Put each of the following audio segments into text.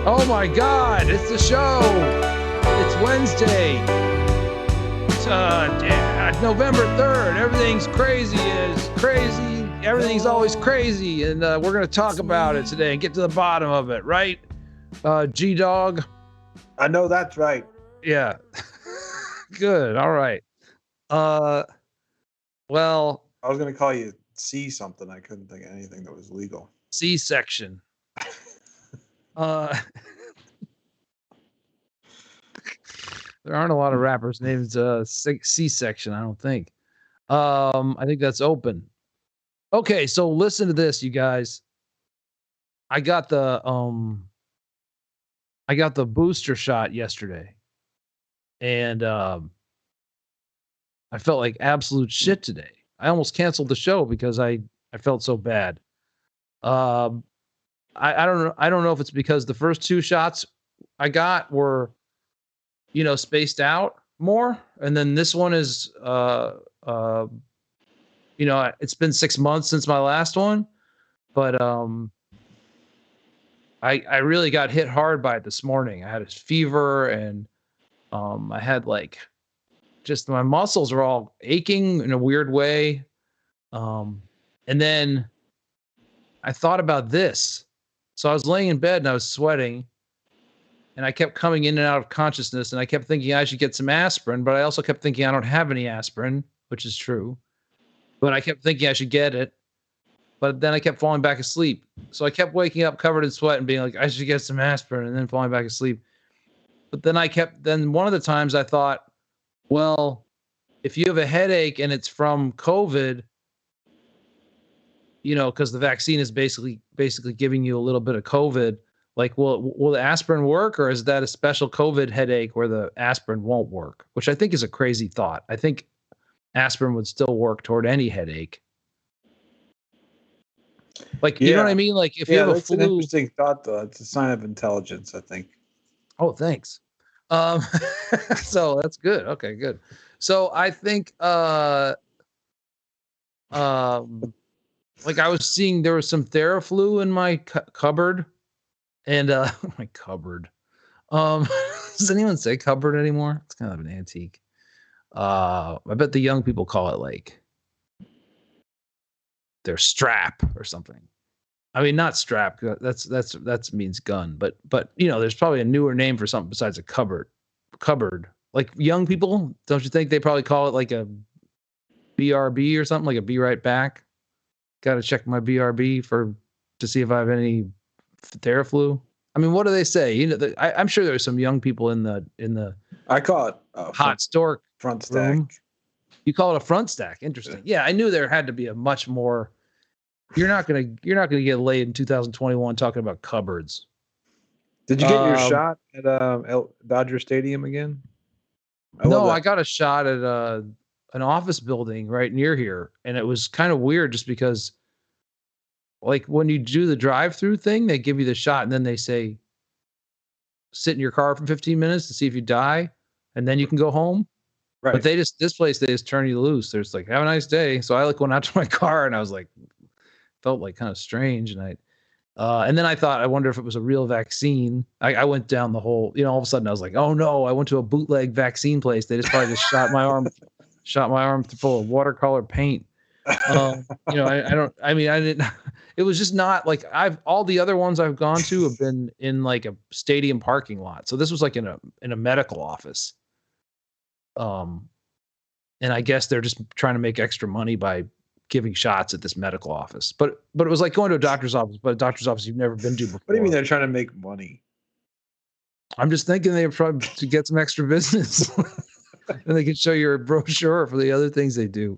Oh my God, it's the show. It's Wednesday. It's November 3rd. Everything's crazy is crazy. Everything's always crazy. And we're going to talk about it today and get to the bottom of it, right? G-Dog? I know that's right. Yeah. Good. All right. Well, I was going to call you C something. I couldn't think of anything that was legal. C-section. There aren't a lot of rappers named C-section, I don't think. I think that's open. Okay, so listen to this, you guys. I got the booster shot yesterday. And I felt like absolute shit today. I almost canceled the show because I felt so bad. I don't know if it's because the first two shots I got were spaced out more, and then this one is it's been 6 months since my last one, but I really got hit hard by it this morning. I had a fever, and I had just my muscles are all aching in a weird way. And then I thought about this. So I was laying in bed and I was sweating, and I kept coming in and out of consciousness, and I kept thinking I should get some aspirin, but I also kept thinking I don't have any aspirin, which is true. But I kept thinking I should get it. But then I kept falling back asleep. So I kept waking up covered in sweat and being like, I should get some aspirin, and then falling back asleep. But then one of the times I thought, well, if you have a headache and it's from COVID, because the vaccine is basically giving you a little bit of COVID, will the aspirin work, or is that a special COVID headache where the aspirin won't work? Which I think is a crazy thought. I think aspirin would still work toward any headache. You know what I mean? If you have a flu. An interesting thought, though. It's a sign of intelligence, I think. Oh, thanks. So that's good. Okay, good. So I think, I was seeing there was some Theraflu in my cupboard, and my cupboard. Does anyone say cupboard anymore? It's kind of an antique. I bet the young people call it their strap or something. I mean, not strap. That's means gun, but there's probably a newer name for something besides a cupboard. Cupboard. Like young people, don't you think they probably call it a BRB or something, like a be right back? Got to check my BRB to see if I have any Theraflu. I mean, what do they say? I'm sure there's some young people in the. I call it hot stork front stack. Room. You call it a front stack? Interesting. Yeah, I knew there had to be a much more. You're not gonna get laid in 2021 talking about cupboards. Did you get your shot at Dodger Stadium again? No, I got a shot at an office building right near here, and it was kind of weird just because, when you do the drive-through thing, they give you the shot, and then they say, sit in your car for 15 minutes to see if you die, and then you can go home. Right. But they just turn you loose. There's have a nice day. So I went out to my car, and I was felt kind of strange, and and then I thought, I wonder if it was a real vaccine. I went down the whole, all of a sudden I was like, oh no, I went to a bootleg vaccine place. They just shot my arm full of watercolor paint. I didn't. It was just not all the other ones I've gone to have been in a stadium parking lot. So this was in a medical office. And I guess they're just trying to make extra money by giving shots at this medical office. But it was like going to a doctor's office, but a doctor's office you've never been to before. What do you mean they're trying to make money? I'm just thinking they're trying to get some extra business. And they can show you a brochure for the other things they do.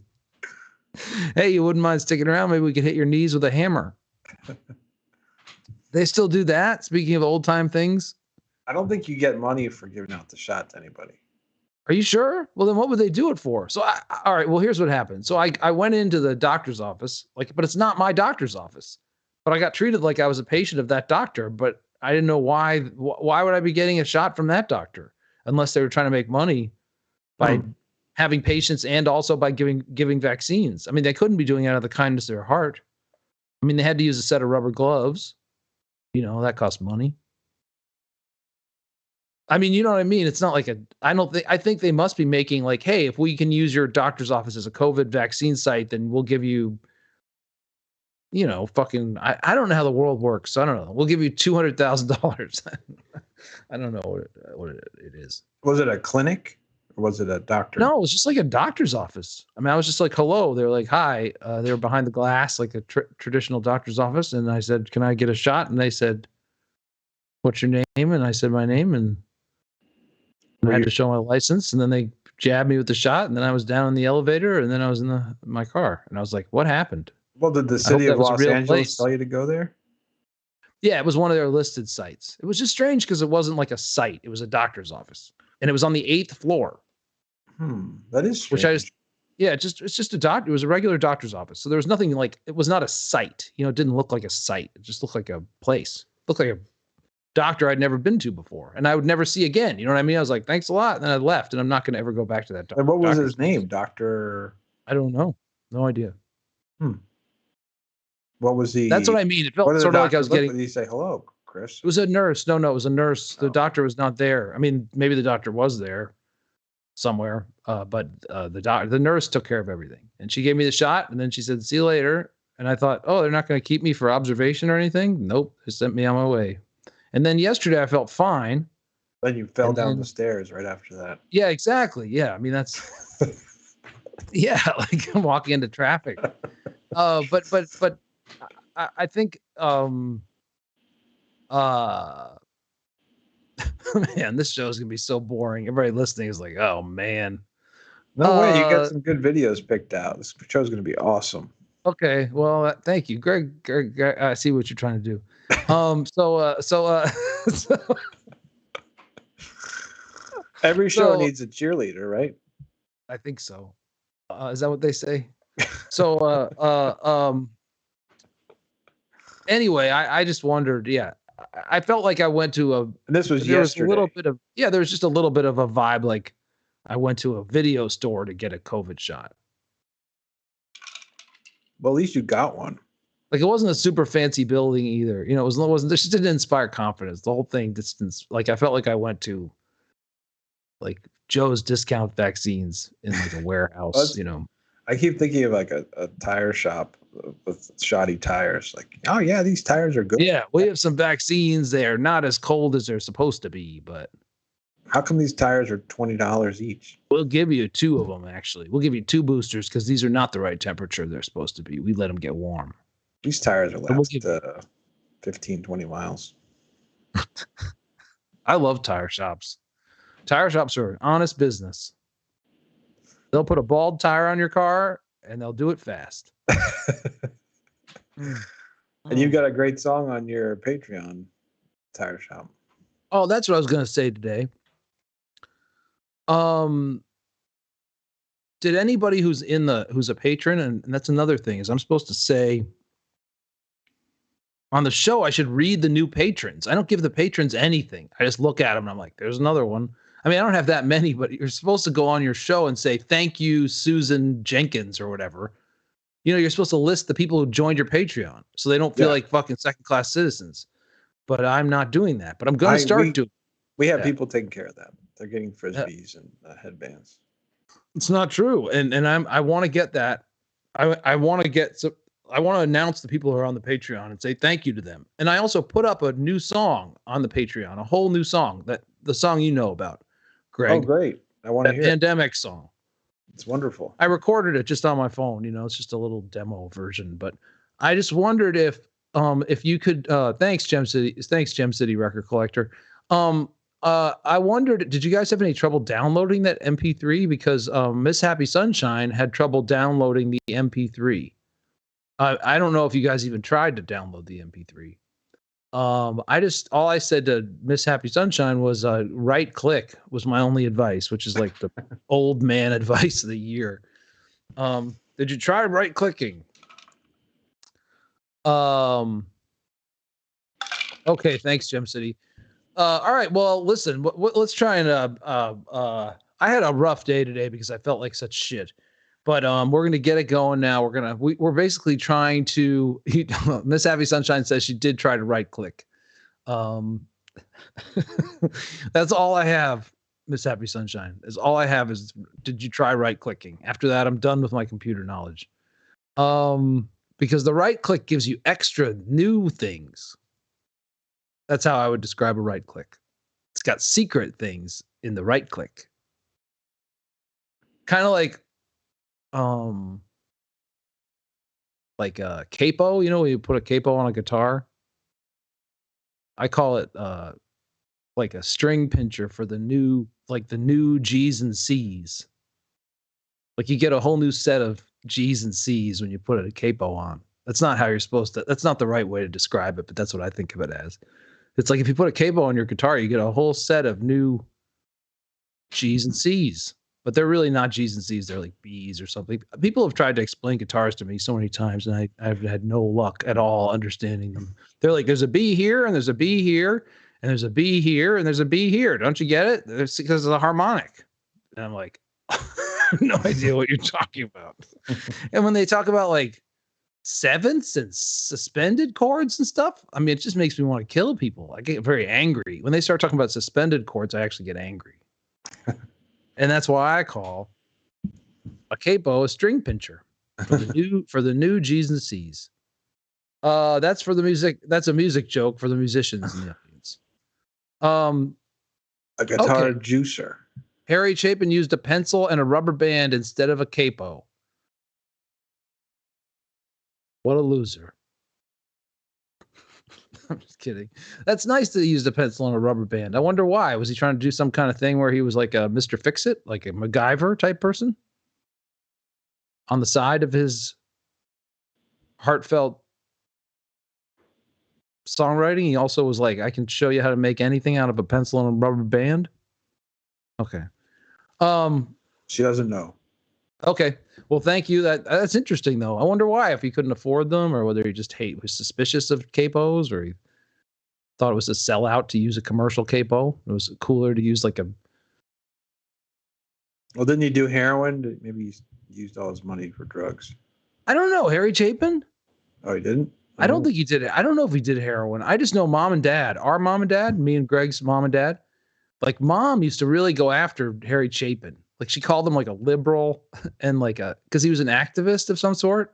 Hey, you wouldn't mind sticking around? Maybe we could hit your knees with a hammer. They still do that? Speaking of old time things? I don't think you get money for giving out the shot to anybody. Are you sure? Well, then what would they do it for? So, all right, well, here's what happened. So I went into the doctor's office, but it's not my doctor's office. But I got treated like I was a patient of that doctor, but I didn't know why. Why would I be getting a shot from that doctor? Unless they were trying to make money by having patients and also by giving vaccines. I mean, they couldn't be doing it out of the kindness of their heart. I mean, they had to use a set of rubber gloves. That cost money. I mean, you know what I mean? It's not like I think they must be making like, hey, if we can use your doctor's office as a COVID vaccine site, then we'll give you, fucking, I don't know how the world works. So I don't know. We'll give you $200,000. I don't know what it is. Was it a clinic or was it a doctor? No, it was just like a doctor's office. I mean, I was just like, hello. They were like, hi. They were behind the glass, like a traditional doctor's office. And I said, can I get a shot? And they said, what's your name? And I said my name, and I had to show my license. And then they jabbed me with the shot. And then I was down in the elevator, and then I was in my car. And I was like, what happened? Well, did the city of Los Angeles tell you to go there? Yeah, it was one of their listed sites. It was just strange because it wasn't like a site. It was a doctor's office. And it was on the 8th floor. That is strange. It's just a doctor. It was a regular doctor's office. So there was nothing like, it was not a site. It didn't look like a site. It just looked like a place. It looked like a doctor I'd never been to before, and I would never see again. You know what I mean? I was like, thanks a lot. And then I left, and I'm not going to ever go back to that doctor. And what was his name? Doctor? I don't know. No idea. What was he? That's what I mean. It felt sort of like I was getting. Did he say hello, Chris? It was a nurse. No, it was a nurse. The doctor was not there. I mean, maybe the doctor was there somewhere, but the nurse took care of everything, and she gave me the shot, and then she said, "See you later." And I thought, oh, they're not going to keep me for observation or anything. Nope, they sent me on my way. And then yesterday I felt fine. Then you fell down the stairs right after that. Yeah, exactly. Yeah, I mean that's. Yeah, like I'm walking into traffic. But I think man, this show is gonna be so boring. Everybody listening is like, oh man. No way, you got some good videos picked out. This show's gonna be awesome. Okay, well, thank you, Greg. I see what you're trying to do. So every show needs a cheerleader, right? I think so. Is that what they say? So anyway, I just wondered. Yeah, I felt like I went to and this was yesterday. There was just a little bit of a vibe, like I went to a video store to get a COVID shot. Well, at least you got one. Like, it wasn't a super fancy building either. It wasn't. This just didn't inspire confidence. The whole thing distance. Like, I felt like I went to like Joe's Discount Vaccines in like a warehouse. I keep thinking of like a tire shop with shoddy tires. Like, oh yeah, these tires are good. Yeah, we have some vaccines. They're not as cold as they're supposed to be, but how come these tires are $20 each? We'll give you 2 of them. Actually, we'll give you 2 boosters because these are not the right temperature they're supposed to be. We let them get warm. These tires are last 15, 20 miles. I love tire shops. Tire shops are an honest business. They'll put a bald tire on your car and they'll do it fast. And you've got a great song on your Patreon, Tire Shop. Oh, that's what I was going to say today. Did anybody who's a patron, and that's another thing, is I'm supposed to say on the show, I should read the new patrons. I don't give the patrons anything. I just look at them and I'm like, there's another one. I mean, I don't have that many, but you're supposed to go on your show and say, thank you, Susan Jenkins or whatever. You're supposed to list the people who joined your Patreon so they don't feel like fucking second-class citizens. But I'm not doing that. But I'm going to start doing. We have people taking care of that. They're getting Frisbees and headbands. It's not true. And I want to get that. I want to announce the people who are on the Patreon and say thank you to them. And I also put up a new song on the Patreon, a whole new song, the song you know about, Greg. Oh, great. I want to hear Pandemic song. It's wonderful. I recorded it just on my phone. It's just a little demo version. But I just wondered if you could, thanks Gem City Record Collector. I wondered, did you guys have any trouble downloading that MP3? Because Miss Happy Sunshine had trouble downloading the MP3. I don't know if you guys even tried to download the MP3. All I said to Miss Happy Sunshine was right click was my only advice, which is like the old man advice of the year. Did you try right clicking? Okay, thanks, Gem City. All right, well, listen, let's try and I had a rough day today because I felt like such shit. But we're gonna get it going now. We're basically trying to. Miss Happy Sunshine says she did try to right click. That's all I have, Miss Happy Sunshine. Is all I have is, did you try right clicking? After that, I'm done with my computer knowledge. Because the right click gives you extra new things. That's how I would describe a right click. It's got secret things in the right click. Kind of like a capo, you know, when you put a capo on a guitar. I call it like a string pincher for the new G's and C's. Like you get a whole new set of G's and C's when you put a capo on. That's not how you're supposed to. That's not the right way to describe it, but that's what I think of it as. It's like if you put a capo on your guitar, you get a whole set of new G's and C's. But they're really not G's and C's. They're like B's or something. People have tried to explain guitars to me so many times, and I've had no luck at all understanding them. They're like, there's a B here, and there's a B here, and there's a B here, and there's a B here. Don't you get it? It's because of the harmonic. And I'm like, I have no idea what you're talking about. And when they talk about like sevenths and suspended chords and stuff, I mean, it just makes me want to kill people. I get very angry. When they start talking about suspended chords, I actually get angry. And that's why I call a capo a string pincher for the new G's and C's. That's for the music. That's a music joke for the musicians in the audience. A guitar juicer. Harry Chapin used a pencil and a rubber band instead of a capo. What a loser. I'm just kidding. That's nice that he used a pencil and a rubber band. I wonder why. Was he trying to do some kind of thing where he was like a Mr. Fix-It, like a MacGyver type person? On the side of his heartfelt songwriting, he also was like, I can show you how to make anything out of a pencil and a rubber band. Okay. She doesn't know. Okay. Well, thank you. That's interesting, though. I wonder why, if he couldn't afford them, or whether he just was suspicious of capos, or he thought it was a sellout to use a commercial capo. It was cooler to use like a. Well, didn't he do heroin? Maybe he used all his money for drugs. I don't know. Harry Chapin? Oh, he didn't? I don't think he did it. I don't know if he did heroin. I just know mom and dad, our mom and dad, me and Greg's mom and dad, like mom used to really go after Harry Chapin. Like she called him like a liberal and like because he was an activist of some sort.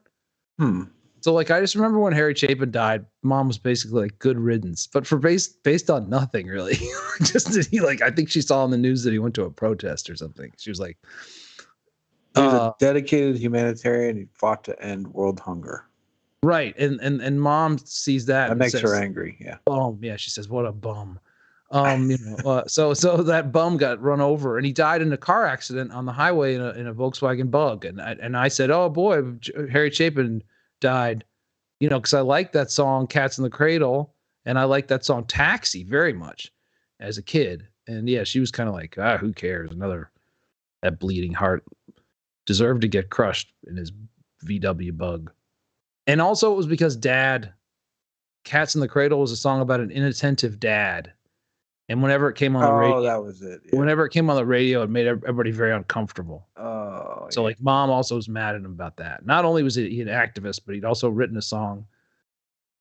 So like I just remember when Harry Chapin died, mom was basically like good riddance, but for based on nothing really. Just that he I think she saw on the news that he went to a protest or something. She was like, he was a dedicated humanitarian. He fought to end world hunger. Right, and mom sees that. That makes her angry. Yeah. Oh yeah, she says, "What a bum." So that bum got run over, and he died in a car accident on the highway in a Volkswagen Bug, and I said, "Oh boy, Harry Chapin died," because I like that song "Cats in the Cradle," and I like that song "Taxi" very much as a kid. And yeah, she was kind of like, who cares? That bleeding heart deserved to get crushed in his VW Bug. And also it was because "Cats in the Cradle" was a song about an inattentive dad. And whenever it came on the radio, that was it. Yeah. Whenever it came on the radio, it made everybody very uncomfortable. Oh, so like mom also was mad at him about that. Not only was he an activist, but he'd also written a song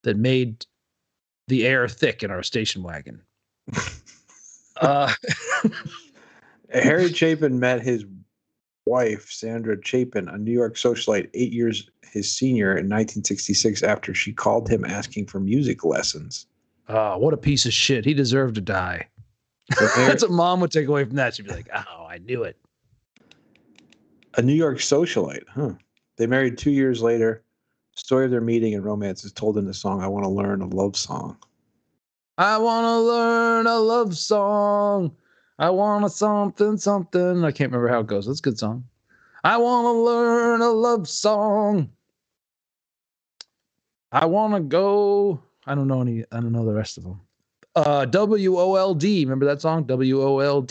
that made the air thick in our station wagon. Harry Chapin met his wife, Sandra Chapin, a New York socialite 8 years his senior in 1966 after she called him asking for music lessons. What a piece of shit. He deserved to die. That's what mom would take away from that. She'd be like, oh, I knew it. A New York socialite, huh? They married 2 years later. Story of their meeting and romance is told in the song, I Want to Learn a Love Song. I want to learn a love song. I want a something. I can't remember how it goes. That's a good song. I want to learn a love song. I want to go. I don't know the rest of them. WOLD. Remember that song? WOLD.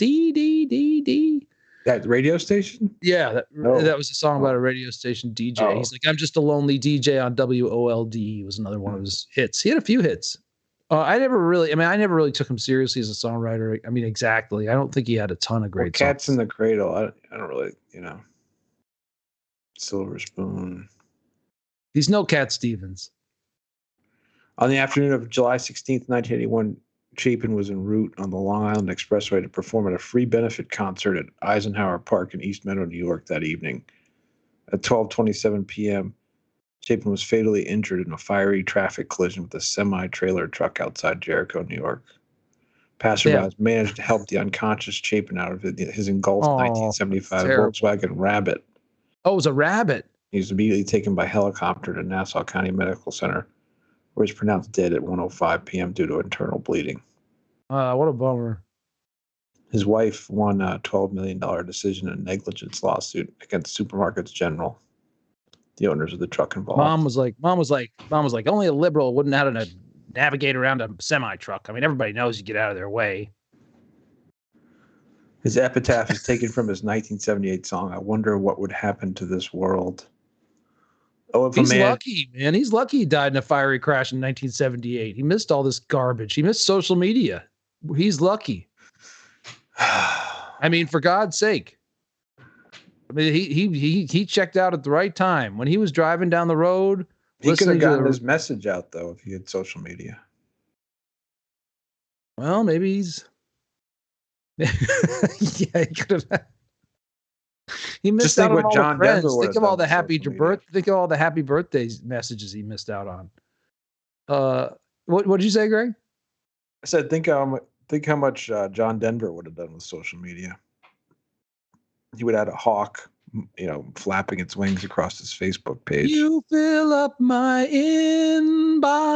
That radio station? Yeah, that was a song about a radio station DJ. Oh. He's like, I'm just a lonely DJ on WOLD. Was another one of his hits. He had a few hits. I never really took him seriously as a songwriter. I mean, exactly. I don't think he had a ton of great songs. Cats in the Cradle. I don't really, Silver Spoon. He's no Cat Stevens. On the afternoon of July 16th, 1981, Chapin was en route on the Long Island Expressway to perform at a free benefit concert at Eisenhower Park in East Meadow, New York that evening. At 12:27 p.m., Chapin was fatally injured in a fiery traffic collision with a semi-trailer truck outside Jericho, New York. Passersby managed to help the unconscious Chapin out of his engulfed 1975 Volkswagen Rabbit. Oh, it was a Rabbit. He was immediately taken by helicopter to Nassau County Medical Center, where he was pronounced dead at 1:05 p.m. due to internal bleeding. What a bummer. His wife won a $12 million decision in a negligence lawsuit against Supermarkets General, the owners of the truck involved. Mom was like, only a liberal wouldn't know how to navigate around a semi-truck. I mean, everybody knows you get out of their way. His epitaph is taken from his 1978 song, I Wonder What Would Happen to This World. Oh, if he's lucky, man. He's lucky he died in a fiery crash in 1978. He missed all this garbage. He missed social media. He's lucky. I mean, for God's sake. I mean, he checked out at the right time. When he was driving down the road, he could have gotten his message out, though, if he had social media. Well, maybe he's... yeah, he could have... He missed out on all John the friends. Think of all the happy birthdays messages he missed out on. What did you say, Greg? I said, think how much John Denver would have done with social media. He would have had a hawk, flapping its wings across his Facebook page. You fill up my inbox.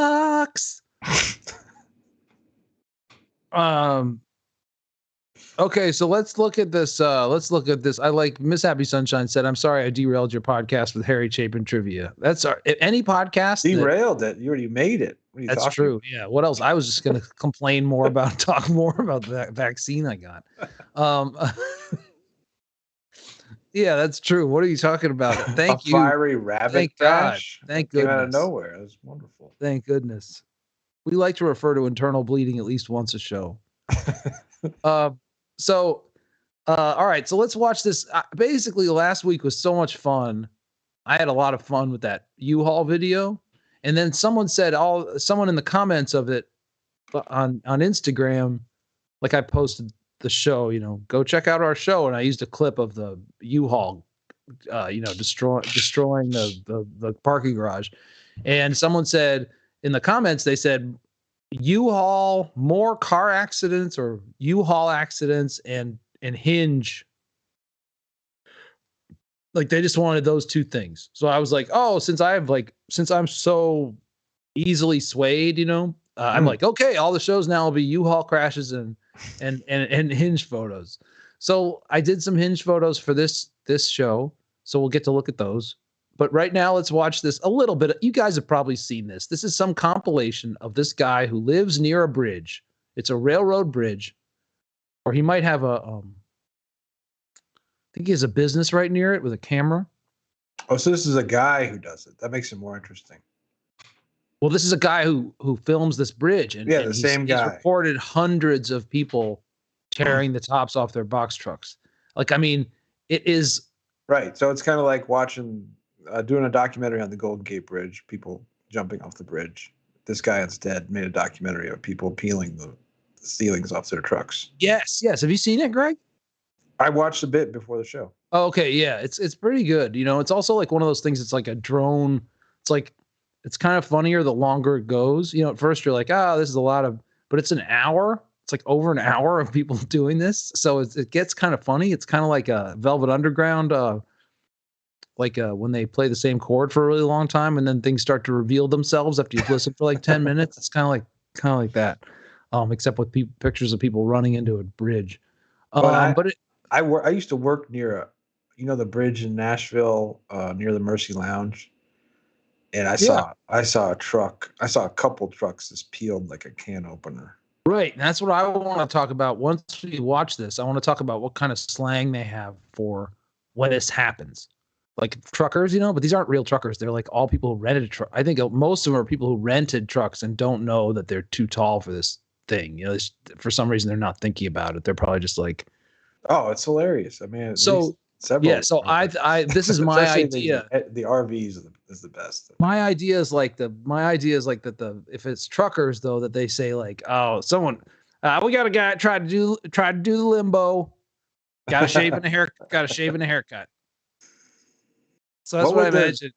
Okay, so let's look at this. I like Miss Happy Sunshine said, I'm sorry I derailed your podcast with Harry Chapin trivia. That's any podcast. Derailed it. You already made it. That's true. Yeah. What else? I was just going to talk more about that vaccine I got. Yeah, that's true. What are you talking about? Thank you. Fiery rabbit. Thank crash. God. Thank goodness. Came out of nowhere. It was wonderful. Thank goodness. We like to refer to internal bleeding at least once a show. So, all right. So let's watch this. Basically, last week was so much fun. I had a lot of fun with that U-Haul video. And then someone in the comments of it on Instagram, like I posted the show, go check out our show. And I used a clip of the U-Haul, destroying the parking garage. And someone said in the comments, they said, U-Haul, more car accidents or U-Haul accidents and Hinge. Like they just wanted those two things. So I was like, oh, since I'm so easily swayed, I'm like, okay, all the shows now will be U-Haul crashes and Hinge photos. So I did some Hinge photos for this show. So we'll get to look at those. But right now, let's watch this a little bit. You guys have probably seen this. This is some compilation of this guy who lives near a bridge. It's a railroad bridge, or he might have I think he has a business right near it with a camera. Oh, so this is a guy who does it. That makes it more interesting. Well, this is a guy who films this bridge. And, the same guy. He's reported hundreds of people tearing the tops off their box trucks. Like, I mean, it is... Right. So it's kind of like watching... doing a documentary on the Golden Gate Bridge, people jumping off the bridge. This guy instead made a documentary of people peeling the ceilings off their trucks. Yes. Have you seen it, Greg? I watched a bit before the show. Oh, okay, yeah, it's pretty good. It's also like one of those things. It's like a drone. It's kind of funnier the longer it goes. At first you're like, this is a lot of, but it's an hour. It's like over an hour of people doing this, so it gets kind of funny. It's kind of like a Velvet Underground. When they play the same chord for a really long time and then things start to reveal themselves after you've listened for like 10 minutes. It's kind of like that. Except with pictures of people running into a bridge. I used to work near the bridge in Nashville, near the Mercy Lounge. And I saw a truck. I saw a couple trucks just peeled like a can opener. Right. And that's what I want to talk about. Once we watch this, I want to talk about what kind of slang they have for when this happens. Like truckers, but these aren't real truckers. They're like all people who rented a truck. I think most of them are people who rented trucks and don't know that they're too tall for this thing. For some reason, they're not thinking about it. They're probably just like, oh, it's hilarious. I mean, so this is my idea. The RVs is the best. My idea is like that if it's truckers though, that they say like, oh, someone We got a guy tried to do the limbo. Got a shave and a haircut. So that's what I mentioned.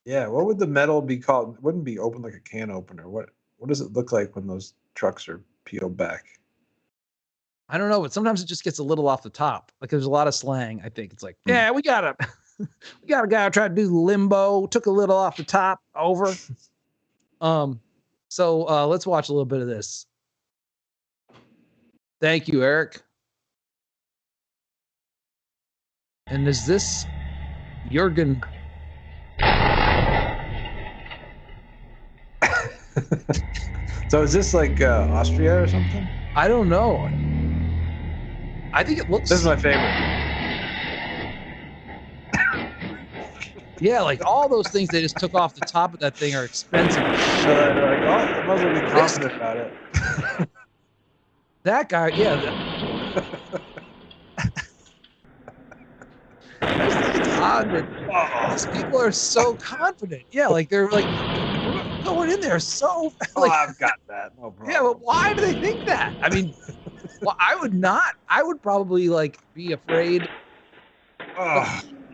Yeah, what would the metal be called? It wouldn't be open like a can opener. What does it look like when those trucks are peeled back? I don't know, but sometimes it just gets a little off the top. Like there's a lot of slang. I think it's like, yeah, we got a guy who tried to do the limbo, took a little off the top, over. So let's watch a little bit of this. Thank you, Eric. And is this Jürgen? So is this like Austria or something? I don't know. I think it looks. This is my favorite. Yeah, like all those things they just took off the top of that thing are expensive. They're like, oh, they must be confident about it. That guy, yeah. These people are so confident. Yeah, like they're like going in there so. Like, I've got that. No problem. Yeah, but why do they think that? I mean, well, I would not. I would probably like be afraid.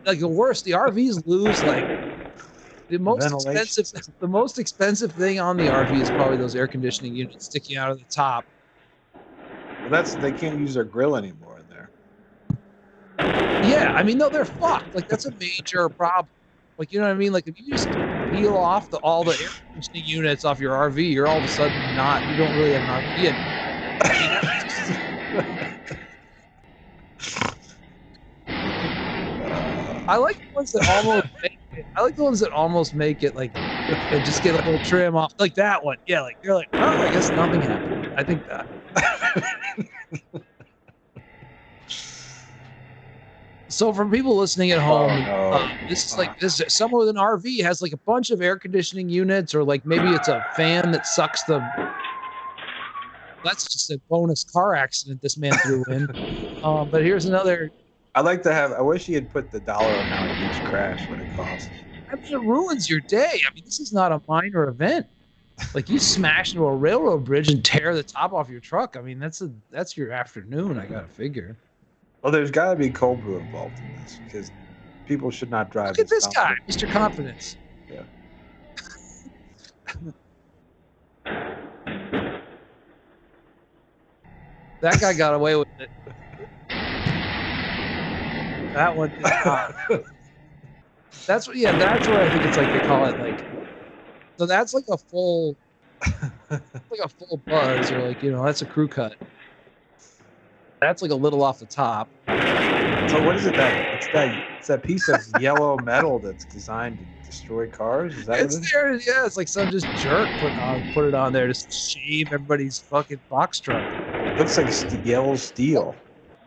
Like the worst, the RVs lose like the most expensive. The most expensive thing on the RV is probably those air conditioning units sticking out of the top. Well, they can't use their grill anymore in there. Yeah, I mean, no, they're fucked. Like that's a major problem. Like you know what I mean? Like if you just peel off all the air conditioning units off your RV, you're all of a sudden you don't really have an RV anymore. I like the ones that almost make it. I like the ones that almost make it like and just get a little trim off, like that one. Yeah, like you're like, oh, I guess nothing happened. I think that. So for people listening at home, this is like this. Someone with an RV has like a bunch of air conditioning units, or like maybe it's a fan that sucks the. That's just a bonus car accident this man threw in. But here's another. I wish he had put the dollar amount of each crash, what it costs. I mean, it ruins your day. I mean, this is not a minor event. Like you smash into a railroad bridge and tear the top off your truck. I mean, that's your afternoon. I gotta figure. Well, there's got to be cold brew involved in this because people should not drive. Look at this guy, Mr. Confidence. Yeah. That guy got away with it. That one did not. That's what I think it's like they call it like. So that's like a full, buzz, or like that's a crew cut. That's like a little off the top. So what is it it's that piece of yellow metal that's designed to destroy cars? Is that it's what it is? There? Yeah, it's like some just jerk put it on there to shave everybody's fucking box truck. Looks like yellow steel.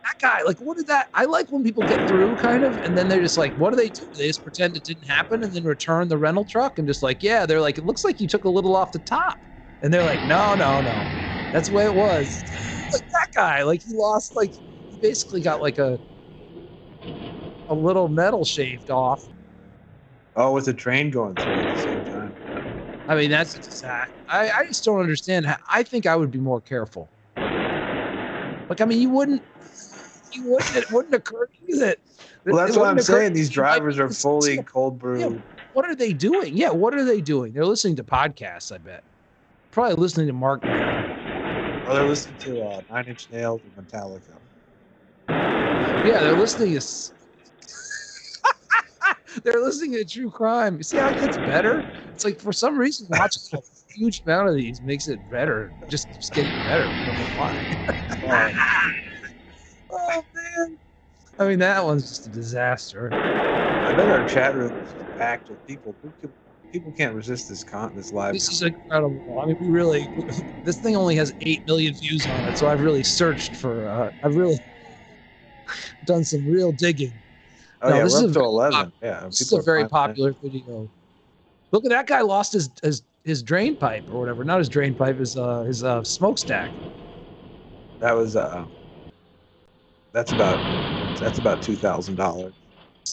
That guy, like, what did that? I like when people get through, kind of, and then they're just like, what do? They just pretend it didn't happen, and then return the rental truck, and just like, yeah, they're like, it looks like you took a little off the top, and they're like, no, that's the way it was. Like that guy, like he lost, like he basically got like a little metal shaved off. Oh, with the train going through at the same time. I mean, that's exact. I just don't understand. I think I would be more careful. Like, I mean, it wouldn't occur to you that. Well, that's what I'm saying. These drivers are fully cold brew. Yeah, what are they doing? Yeah, what are they doing? They're listening to podcasts, I bet. Probably listening to Mark. Oh, they're listening to Nine Inch Nails and Metallica. Yeah, they're listening to. They're listening to true crime. You see how it gets better? It's like for some reason watching a huge amount of these makes it better. Just keeps getting better. I don't know why. Oh man! I mean, that one's just a disaster. I bet our chat room is packed with people. People can't resist this live. This is incredible. I mean, this thing only has 8 million views on it, so I've really searched for. I've really done some real digging. Oh yeah, we're up to 11. Yeah, this is a very popular video. Look at that guy lost his drain pipe or whatever. Not his drain pipe, his smokestack. That was that's about $2,000.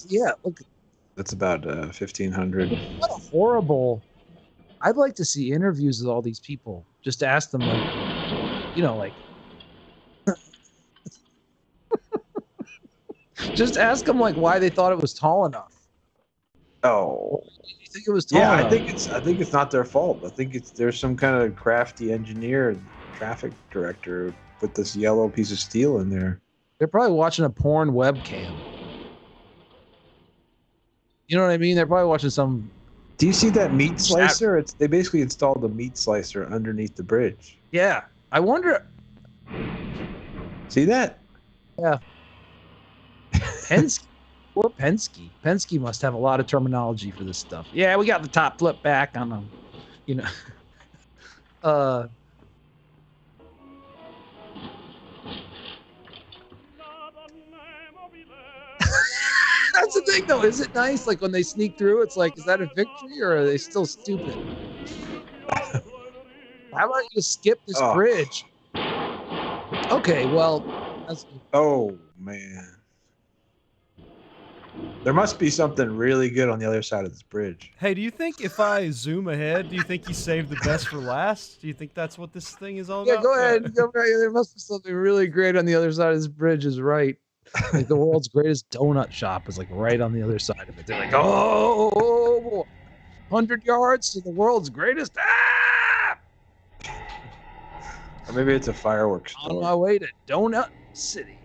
Yeah, look. That's about $1,500. What a horrible. I'd like to see interviews with all these people. Just ask them, like, like, Just ask them like why they thought it was tall enough. Oh, You think it was tall yeah. enough? I think it's not their fault. I think there's some kind of crafty engineer, traffic director, who put this yellow piece of steel in there. They're probably watching a porn webcam. You know what I mean? They're probably watching some. Do you see that meat slicer? They basically installed the meat slicer underneath the bridge. Yeah, I wonder. See that? Yeah. Penske. Poor Penske. Penske must have a lot of terminology for this stuff. Yeah, we got the top flip back on them. You know. That's the thing, though. Is it nice? Like when they sneak through, it's like, is that a victory or are they still stupid? How about you skip this bridge? Okay, well. Oh, man. There must be something really good on the other side of this bridge. Hey, do you think if I zoom ahead, do you think you saved the best for last? Do you think that's what this thing is all about? Yeah, go ahead. Go right. There must be something really great on the other side of this bridge is right. Like the world's greatest donut shop is like right on the other side of it. They're like, oh, 100 yards to the world's greatest. Ah! Or maybe it's a fireworks store. On my way to Donut City.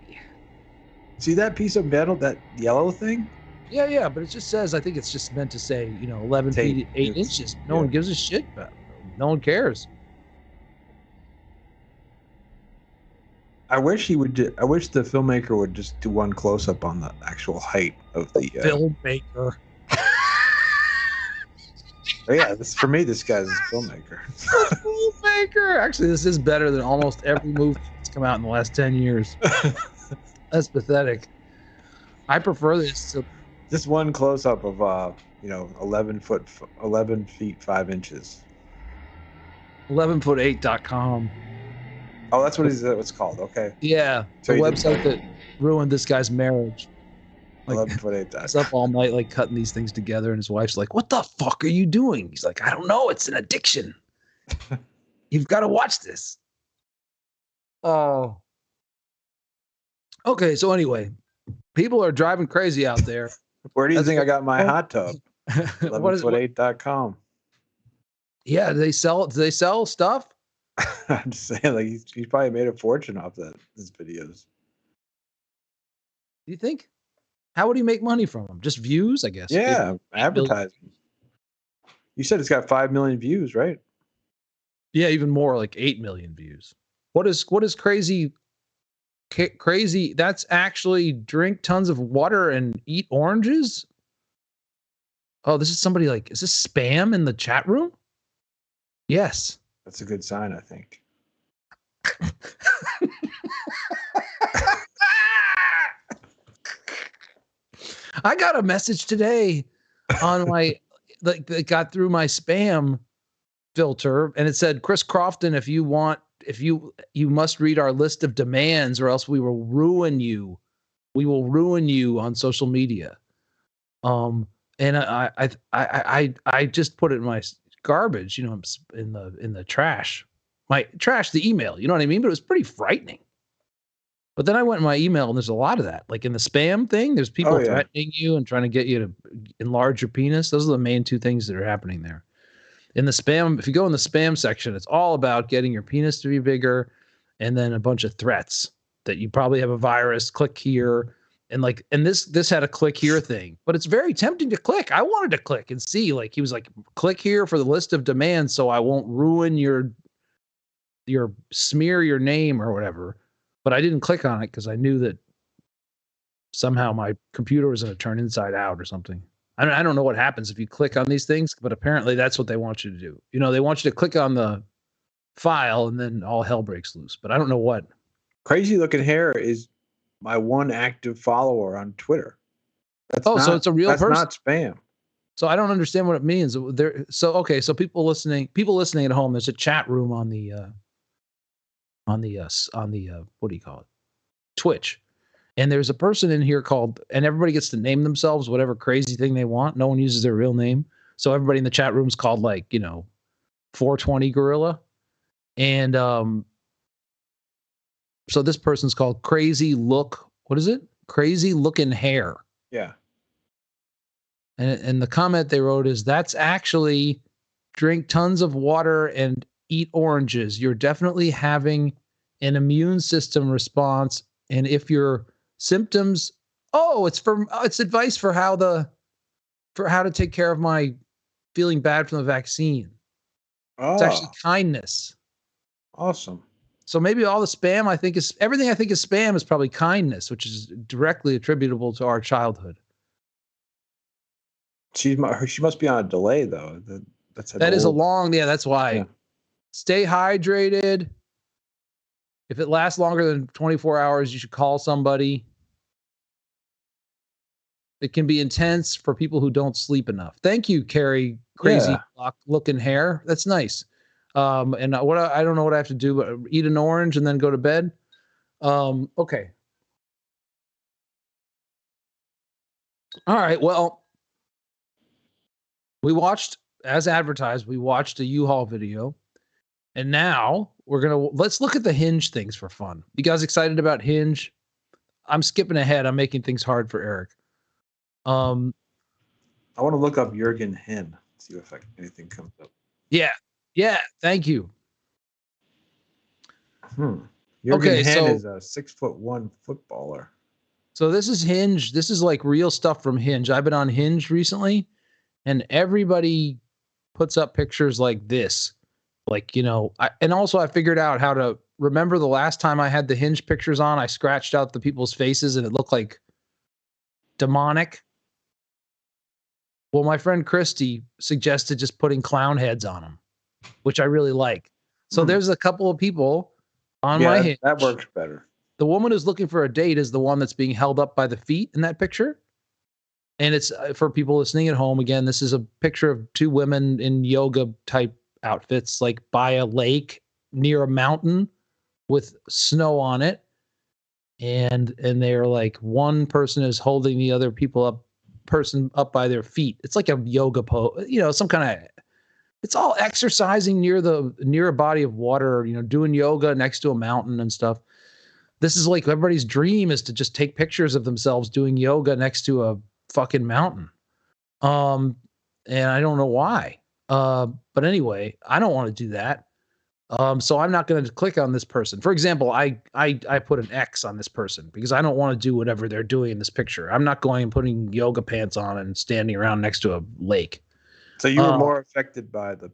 See that piece of metal, that yellow thing? Yeah, but it just says, I think it's just meant to say, 11 feet, 8 inches. No one gives a shit about it. No one cares. I wish the filmmaker would just do one close up on the actual height of the filmmaker. Oh, yeah, for me, this guy's a filmmaker. Filmmaker. Actually, this is better than almost every movie that's come out in the last 10 years. That's pathetic. I prefer this to just one close up of 11 feet 5 inches. 11foot8.com. Oh, that's what it's called. Okay. Yeah, so the website that ruined this guy's marriage. 11foot8. He's up all night like cutting these things together, and his wife's like, "What the fuck are you doing?" He's like, "I don't know. It's an addiction. You've got to watch this." Oh. Okay, so anyway, people are driving crazy out there. Where do you think I got my hot tub? 11foot8.com. Yeah, do they sell stuff? I'm just saying, like he's probably made a fortune off his videos. Do you think? How would he make money from them? Just views, I guess. Yeah, advertising. You said it's got 5 million views, right? Yeah, even more, like 8 million views. What is crazy? Crazy? That's actually drink tons of water and eat oranges. Oh, this is somebody like, is this spam in the chat room? Yes. That's a good sign, I think. I got a message today on my that got through my spam filter, and it said, Chris Crofton, if you must read our list of demands, or else we will ruin you. We will ruin you on social media. And I just put it in my garbage, in the trash. The email, you know what I mean? But it was pretty frightening. But then I went in my email, and there's a lot of that. Like in the spam thing, there's people threatening you and trying to get you to enlarge your penis. Those are the main two things that are happening there. In the spam, if you go in the spam section, it's all about getting your penis to be bigger, and then a bunch of threats that you probably have a virus, click here. And this had a click here thing, but it's very tempting to click. I wanted to click and see, like, he was like, click here for the list of demands so I won't ruin your smear your name or whatever. But I didn't click on it because I knew that somehow my computer was going to turn inside out or something. I don't know what happens if you click on these things, but apparently that's what they want you to do. They want you to click on the file and then all hell breaks loose. But I don't know what. Crazy Looking Hair is my one active follower on Twitter. So it's a real person. That's not spam. So I don't understand what it means. So people listening at home, there's a chat room on the what do you call it? Twitch. And there's a person in here and everybody gets to name themselves whatever crazy thing they want. No one uses their real name. So everybody in the chat room is called 420 Gorilla. And so this person's called Crazy Look. What is it? crazy looking hair. Yeah. And the comment they wrote is, that's actually drink tons of water and eat oranges. You're definitely having an immune system response. And if your symptoms, it's advice for how to take care of my feeling bad from the vaccine. It's actually kindness. Awesome. So maybe all the spam everything I think is spam is probably kindness, which is directly attributable to our childhood. She must be on a delay though. That's why. Yeah. Stay hydrated. If it lasts longer than 24 hours, you should call somebody. It can be intense for people who don't sleep enough. Thank you, Carrie. Crazy looking hair. That's nice. And I don't know what I have to do, but eat an orange and then go to bed. Okay. All right. Well, we watched, as advertised, a U-Haul video, and now let's look at the Hinge things for fun. You guys excited about Hinge? I'm skipping ahead. I'm making things hard for Eric. I want to look up Jürgen Henn, see if anything comes up. Yeah. Thank you. Jürgen Henn is a 6'1" footballer. So this is Hinge. This is like real stuff from Hinge. I've been on Hinge recently, and everybody puts up pictures like this. Like, and also I figured out how to remember the last time I had the Hinge pictures on. I scratched out the people's faces and it looked like demonic. Well, my friend Christy suggested just putting clown heads on them, which I really like. So there's a couple of people on my Hinge. That works better. The woman who's looking for a date is the one that's being held up by the feet in that picture. And it's for people listening at home. Again, this is a picture of two women in yoga type outfits, like by a lake near a mountain with snow on it. And they're like, one person is holding the other person up by their feet. It's like a yoga pose, some kind of, it's all exercising near a body of water, doing yoga next to a mountain and stuff. This is like everybody's dream is to just take pictures of themselves doing yoga next to a fucking mountain. And I don't know why. But anyway, I don't want to do that. So I'm not going to click on this person. For example, I put an X on this person because I don't want to do whatever they're doing in this picture. I'm not going and putting yoga pants on and standing around next to a lake. So you were more affected by the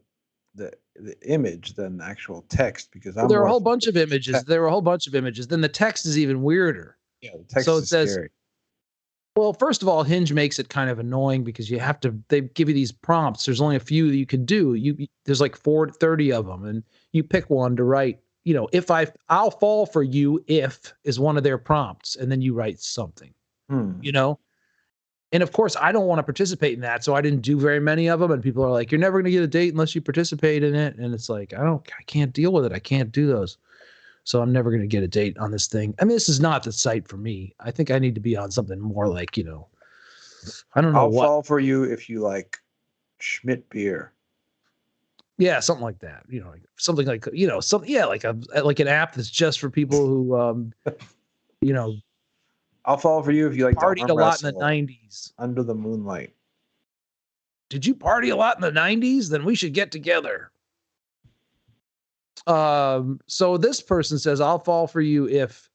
image than the actual text, because there were a whole bunch of images. Then the text is even weirder. Yeah, the text is scary. Well, first of all, Hinge makes it kind of annoying because they give you these prompts. There's only a few that you can do. There's like 30 of them, and you pick one to write, I'll fall for you if is one of their prompts. And then you write something, and of course I don't want to participate in that. So I didn't do very many of them. And people are like, you're never going to get a date unless you participate in it. And it's like, I can't deal with it. I can't do those. So I'm never going to get a date on this thing. I mean, this is not the site for me. I think I need to be on something more like, I don't know. I'll fall for you if you like Schmidt beer. Yeah, something like that. Something like, like an app that's just for people who, I'll fall for you if you like partied a lot in the 90s. Under the moonlight. Did you party a lot in the 90s? Then we should get together. So this person says, I'll fall for you if,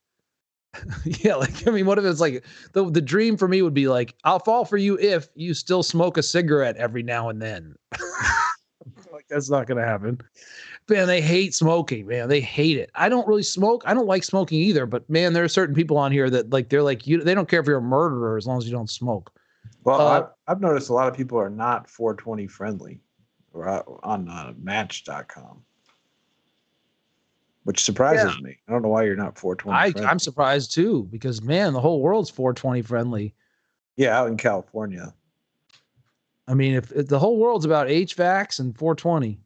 what if it's like the dream for me would be like, I'll fall for you if you still smoke a cigarette every now and then. Like, that's not going to happen. Man, they hate smoking, man. They hate it. I don't really smoke. I don't like smoking either, but man, there are certain people on here that they're like, they don't care if you're a murderer as long as you don't smoke. Well, I've noticed a lot of people are not 420 friendly or on Match.com. Which surprises me. I don't know why you're not 420 friendly. I'm surprised too, because man, the whole world's 420 friendly. Yeah, out in California. I mean, if the whole world's about HVACs and 420.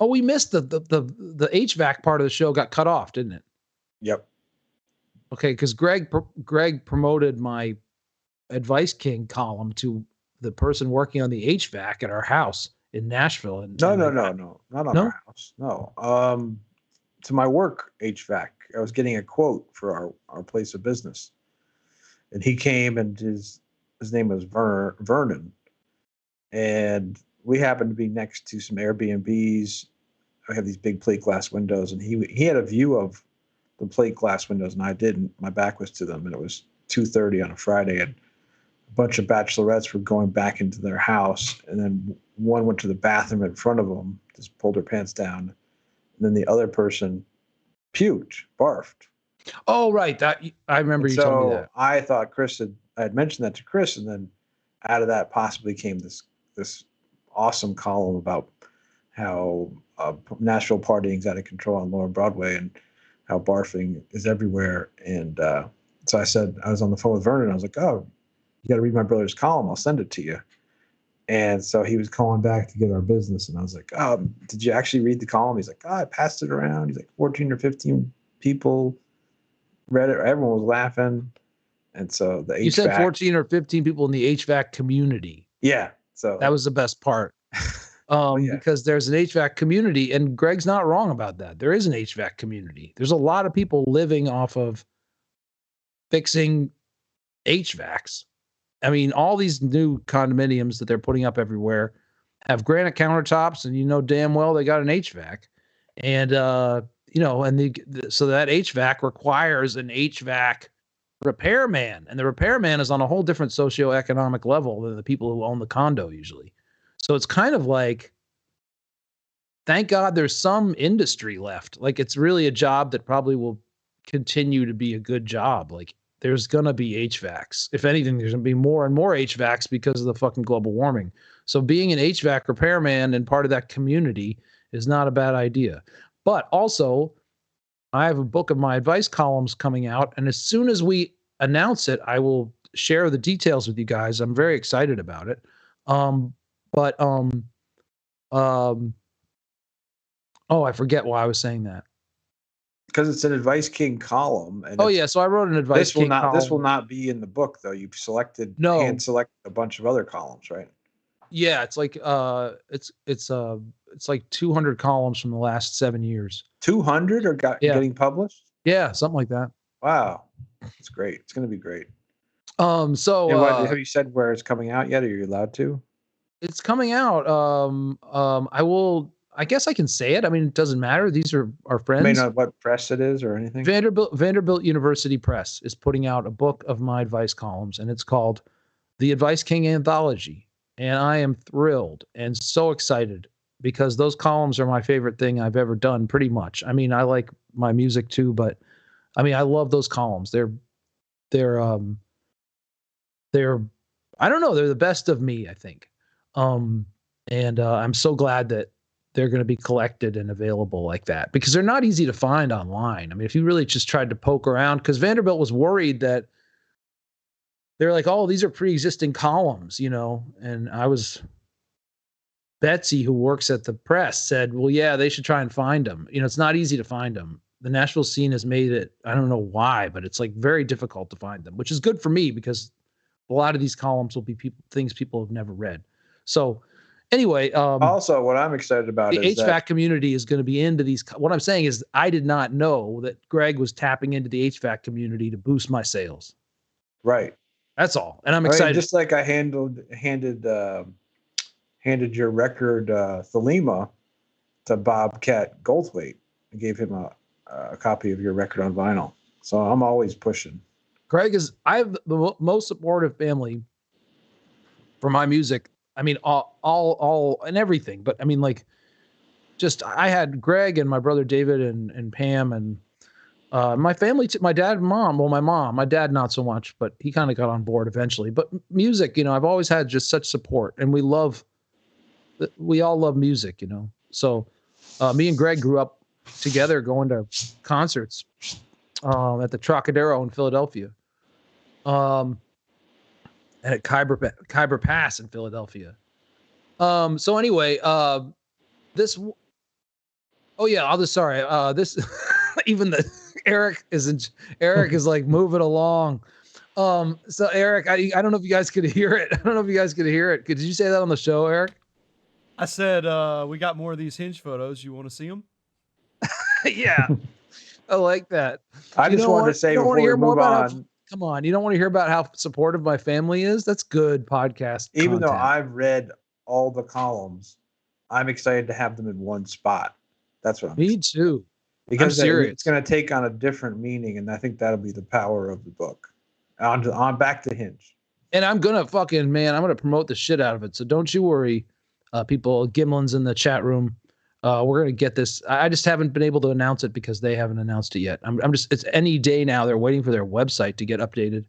We missed the HVAC part of the show got cut off, didn't it? Yep. Okay, because Greg promoted my Advice King column to the person working on the HVAC at our house in Nashville. No, not on our house. No. To my work HVAC. I was getting a quote for our place of business. and he came, and his name was Vernon, and we happened to be next to some Airbnbs. I have these big plate glass windows, and he had a view of the plate glass windows, and I didn't. My back was to them, and it was 2:30 on a Friday, and a bunch of bachelorettes were going back into their house, and then one went to the bathroom in front of them, just pulled her pants down, and then the other person puked, barfed. Oh, right. That I remember you told me that. I thought I had mentioned that to Chris, and then out of that possibly came this awesome column about how Nashville partying is out of control on Lower Broadway and how barfing is everywhere. And so I said, I was on the phone with Vernon. I was like, oh, you got to read my brother's column. I'll send it to you. And so he was calling back to get our business. And I was like, did you actually read the column? He's like, I passed it around. He's like, 14 or 15 people read it. Everyone was laughing. And so the HVAC. You said 14 or 15 people in the HVAC community. Yeah. So that was the best part. Because there's an HVAC community, and Greg's not wrong about that. There is an HVAC community. There's a lot of people living off of fixing HVACs. I mean, all these new condominiums that they're putting up everywhere have granite countertops, and you know damn well they got an HVAC. And so that HVAC requires an HVAC repairman, and the repairman is on a whole different socioeconomic level than the people who own the condo usually. So it's kind of like, thank God there's some industry left. Like, it's really a job that probably will continue to be a good job. Like, there's going to be HVACs. If anything, there's going to be more and more HVACs because of the fucking global warming. So being an HVAC repairman and part of that community is not a bad idea. But also, I have a book of my advice columns coming out, and as soon as we announce it, I will share the details with you guys. I'm very excited about it. I forget why I was saying that. Because it's an Advice King column. And so I wrote an Advice King column. This will not be in the book, though. You've hand-selected a bunch of other columns, right? Yeah, it's like it's like 200 columns from the last 7 years. 200 are getting published? Yeah, something like that. Wow, it's great. It's going to be great. So have you said where it's coming out yet? Are you allowed to? It's coming out. I guess I can say it. I mean, it doesn't matter. These are our friends. You may not what press it is or anything. Vanderbilt University Press is putting out a book of my advice columns, and it's called The Advice King Anthology. And I am thrilled and so excited because those columns are my favorite thing I've ever done, pretty much. I mean, I like my music too, but I mean, I love those columns. They're I don't know, they're the best of me, I think. I'm so glad that they're going to be collected and available like that, because they're not easy to find online. I mean, if you really just tried to poke around, because Vanderbilt was worried that they're like, oh, these are pre-existing columns, and Betsy, who works at the press, said, well, yeah, they should try and find them. It's not easy to find them. The Nashville scene has made it, I don't know why, but it's like very difficult to find them, which is good for me because a lot of these columns will be things people have never read. So anyway, also what I'm excited about is the HVAC community is going to be into these. What I'm saying is I did not know that Greg was tapping into the HVAC community to boost my sales. Right. That's all. And I'm excited. Just like I handed your record, Thelema, to Bobcat Goldthwait. I gave him a copy of your record on vinyl. So I'm always pushing. I have the most supportive family for my music. I mean, all and everything, but I mean, like, just, I had Greg and my brother David and Pam and my family, my dad and mom. Well, my dad, not so much, but he kind of got on board eventually. But music, I've always had just such support, and we all love music, So me and Greg grew up together going to concerts at the Trocadero in Philadelphia. And at Khyber Pass in Philadelphia. So anyway, this even Eric is like moving along. So Eric, I don't know if you guys could hear it. Did you say that on the show, Eric? I said, we got more of these Hinge photos. You want to see them? Yeah. I like that. I just wanted to say before we move on. come on. You don't want to hear about how supportive my family is? That's good podcast Even though content. I've read all the columns, I'm excited to have them in one spot. That's what I'm Me too. Because I'm serious. it's going to take on a different meaning, and I think that'll be the power of the book. On back to Hinge. And I'm gonna I'm gonna promote the shit out of it. So don't you worry, people. Gimlin's in the chat room. We're gonna get this. I just haven't been able to announce it because they haven't announced it yet. I'm just, it's any day now. They're waiting for their website to get updated.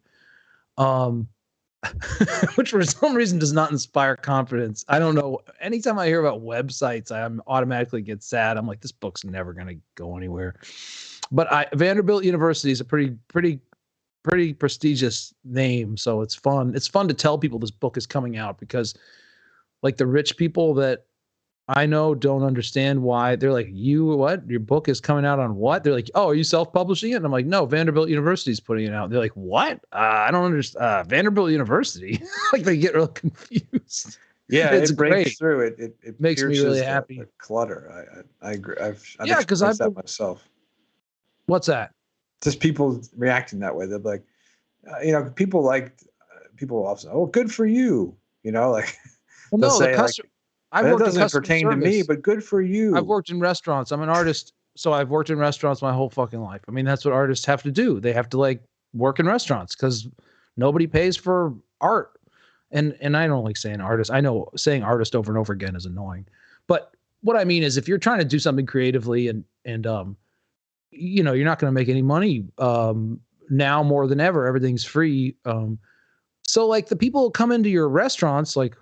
Which for some reason does not inspire confidence. I don't know. Anytime I hear about websites, I automatically get sad. I'm like, this book's never gonna go anywhere. But Vanderbilt University is a pretty prestigious name, so it's fun. It's fun to tell people this book is coming out because, like, the rich people that I know don't understand why. They're like, what? Your book is coming out on what? They're like, oh, are you self-publishing it? And I'm like, no, Vanderbilt University is putting it out. They're like, what? I don't understand. Vanderbilt University. Like, they get real confused. Yeah, it's it breaks great. through it. It makes me really happy. The clutter. I agree. I've that myself. What's that? Just people reacting that way. They're like, people often, oh, good for you. Like, well, no, say, the customer. That doesn't pertain to me, but good for you. I've worked in restaurants. I'm an artist, so I've worked in restaurants my whole fucking life. I mean, that's what artists have to do. They have to, like, work in restaurants because nobody pays for art. And I don't like saying artist. I know saying artist over and over again is annoying. But what I mean is, if you're trying to do something creatively and you're not going to make any money now more than ever. Everything's free. So, like, the people who come into your restaurants, like,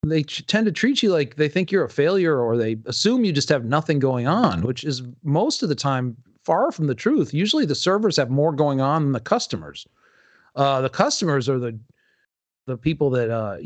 they tend to treat you like they think you're a failure, or they assume you just have nothing going on, which is most of the time far from the truth. Usually the servers have more going on than the customers. The customers are the people that,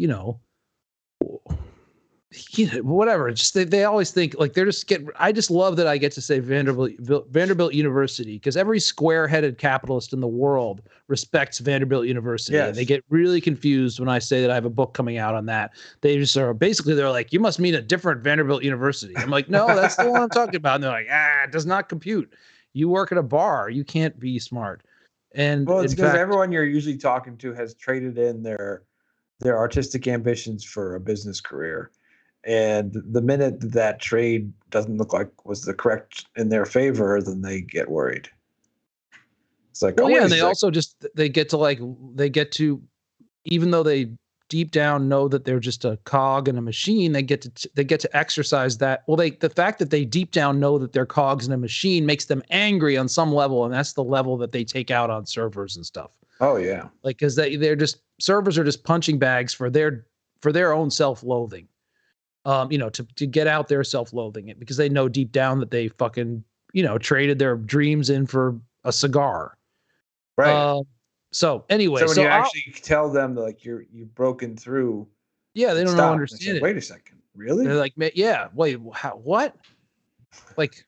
whatever. It's just they always think like they're just I just love that I get to say Vanderbilt University, because every square-headed capitalist in the world respects Vanderbilt University. Yes. And they get really confused when I say that I have a book coming out on that. They just are basically, they're like, you must mean a different Vanderbilt University. I'm like, no, that's the one I'm talking about. And they're like, it does not compute. You work at a bar. You can't be smart. And well, it's because everyone you're usually talking to has traded in their artistic ambitions for a business career. And the minute that trade doesn't look like was the correct in their favor, then they get worried. It's like, well, yeah, and they also they get to, even though they deep down know that they're just a cog in a machine, they get to exercise that. Well, the fact that they deep down know that they're cogs in a machine makes them angry on some level, and that's the level that they take out on servers and stuff. Oh yeah, like, because servers are just punching bags for their own self-loathing. To get out their self-loathing, because they know deep down that they fucking, traded their dreams in for a cigar. Right. So anyway, so when you actually tell them, like, you've broken through. Yeah, they don't understand it. Wait a second, really? They're like, yeah, wait, what? Like,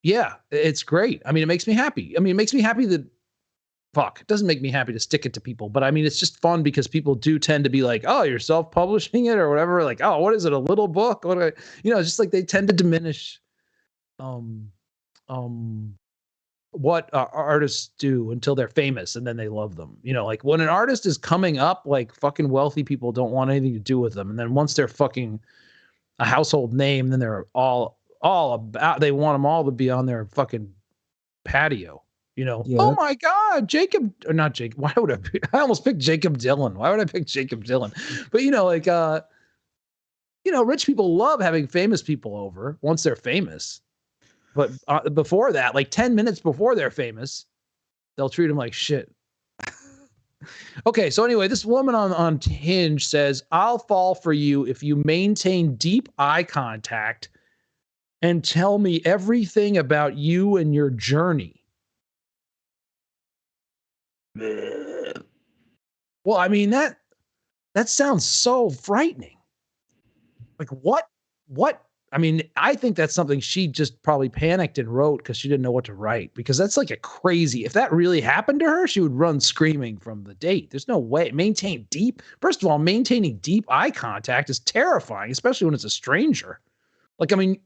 yeah, it's great. I mean, it makes me happy. I mean, it makes me happy that. Fuck, it doesn't make me happy to stick it to people, but I mean, it's just fun because people do tend to be like, oh, you're self-publishing it or whatever. Like, oh, what is it? A little book? Just like they tend to diminish, what artists do until they're famous, and then they love them. Like, when an artist is coming up, like, fucking wealthy people don't want anything to do with them. And then once they're fucking a household name, then they're all about, they want them all to be on their fucking patio. Yeah. Oh my God, Jacob, or not Jacob. Why would I almost picked Jacob Dylan. Why would I pick Jacob Dylan? But rich people love having famous people over once they're famous. But before that, like 10 minutes before they're famous, they'll treat them like shit. Okay, so anyway, this woman on Hinge says, I'll fall for you if you maintain deep eye contact and tell me everything about you and your journey. Well, I mean, that sounds so frightening. Like, what? I mean, I think that's something she just probably panicked and wrote because she didn't know what to write, because that's like a crazy, if that really happened to her, she would run screaming from the date. There's no way. First of all, maintaining deep eye contact is terrifying, especially when it's a stranger. Like, I mean,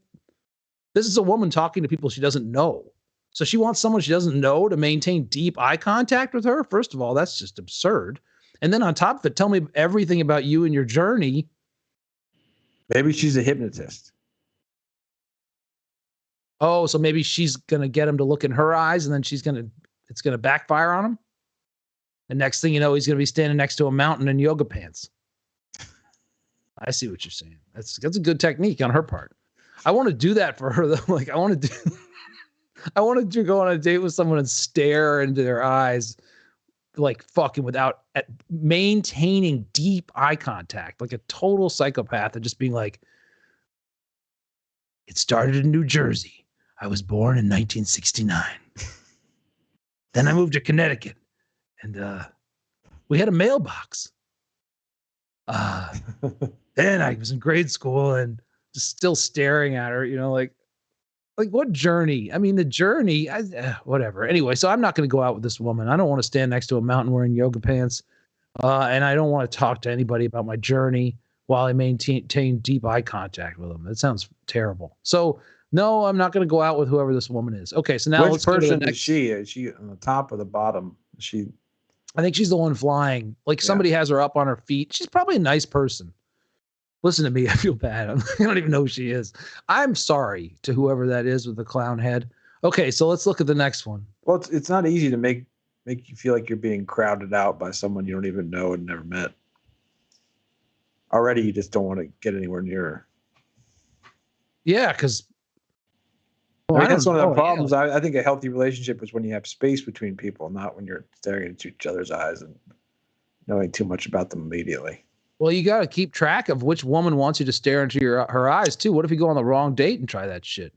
this is a woman talking to people she doesn't know. So she wants someone she doesn't know to maintain deep eye contact with her. First of all, that's just absurd. And then on top of it, tell me everything about you and your journey. Maybe she's a hypnotist. Oh, so maybe she's going to get him to look in her eyes, and then it's going to backfire on him. And next thing you know, he's going to be standing next to a mountain in yoga pants. I see what you're saying. That's a good technique on her part. I want to do that for her though. Like I wanted to go on a date with someone and stare into their eyes, like fucking without maintaining deep eye contact, like a total psychopath, and just being like, it started in New Jersey. I was born in 1969. Then I moved to Connecticut, and we had a mailbox. Then I was in grade school and just still staring at her, like what journey? I mean, the journey, whatever. Anyway, so I'm not going to go out with this woman. I don't want to stand next to a mountain wearing yoga pants. And I don't want to talk to anybody about my journey while I maintain deep eye contact with them. That sounds terrible. So no, I'm not going to go out with whoever this woman is. Okay. So now which person is she? Is she on the top or the bottom? I think she's the one flying. Like somebody has her up on her feet. She's probably a nice person. Listen to me. I feel bad. I don't even know who she is. I'm sorry to whoever that is with the clown head. Okay, so let's look at the next one. Well, it's not easy to make you feel like you're being crowded out by someone you don't even know and never met. Already, you just don't want to get anywhere near her. Yeah, because that's one of the problems. Yeah. I think a healthy relationship is when you have space between people, not when you're staring into each other's eyes and knowing too much about them immediately. Well, you got to keep track of which woman wants you to stare into her eyes, too. What if you go on the wrong date and try that shit?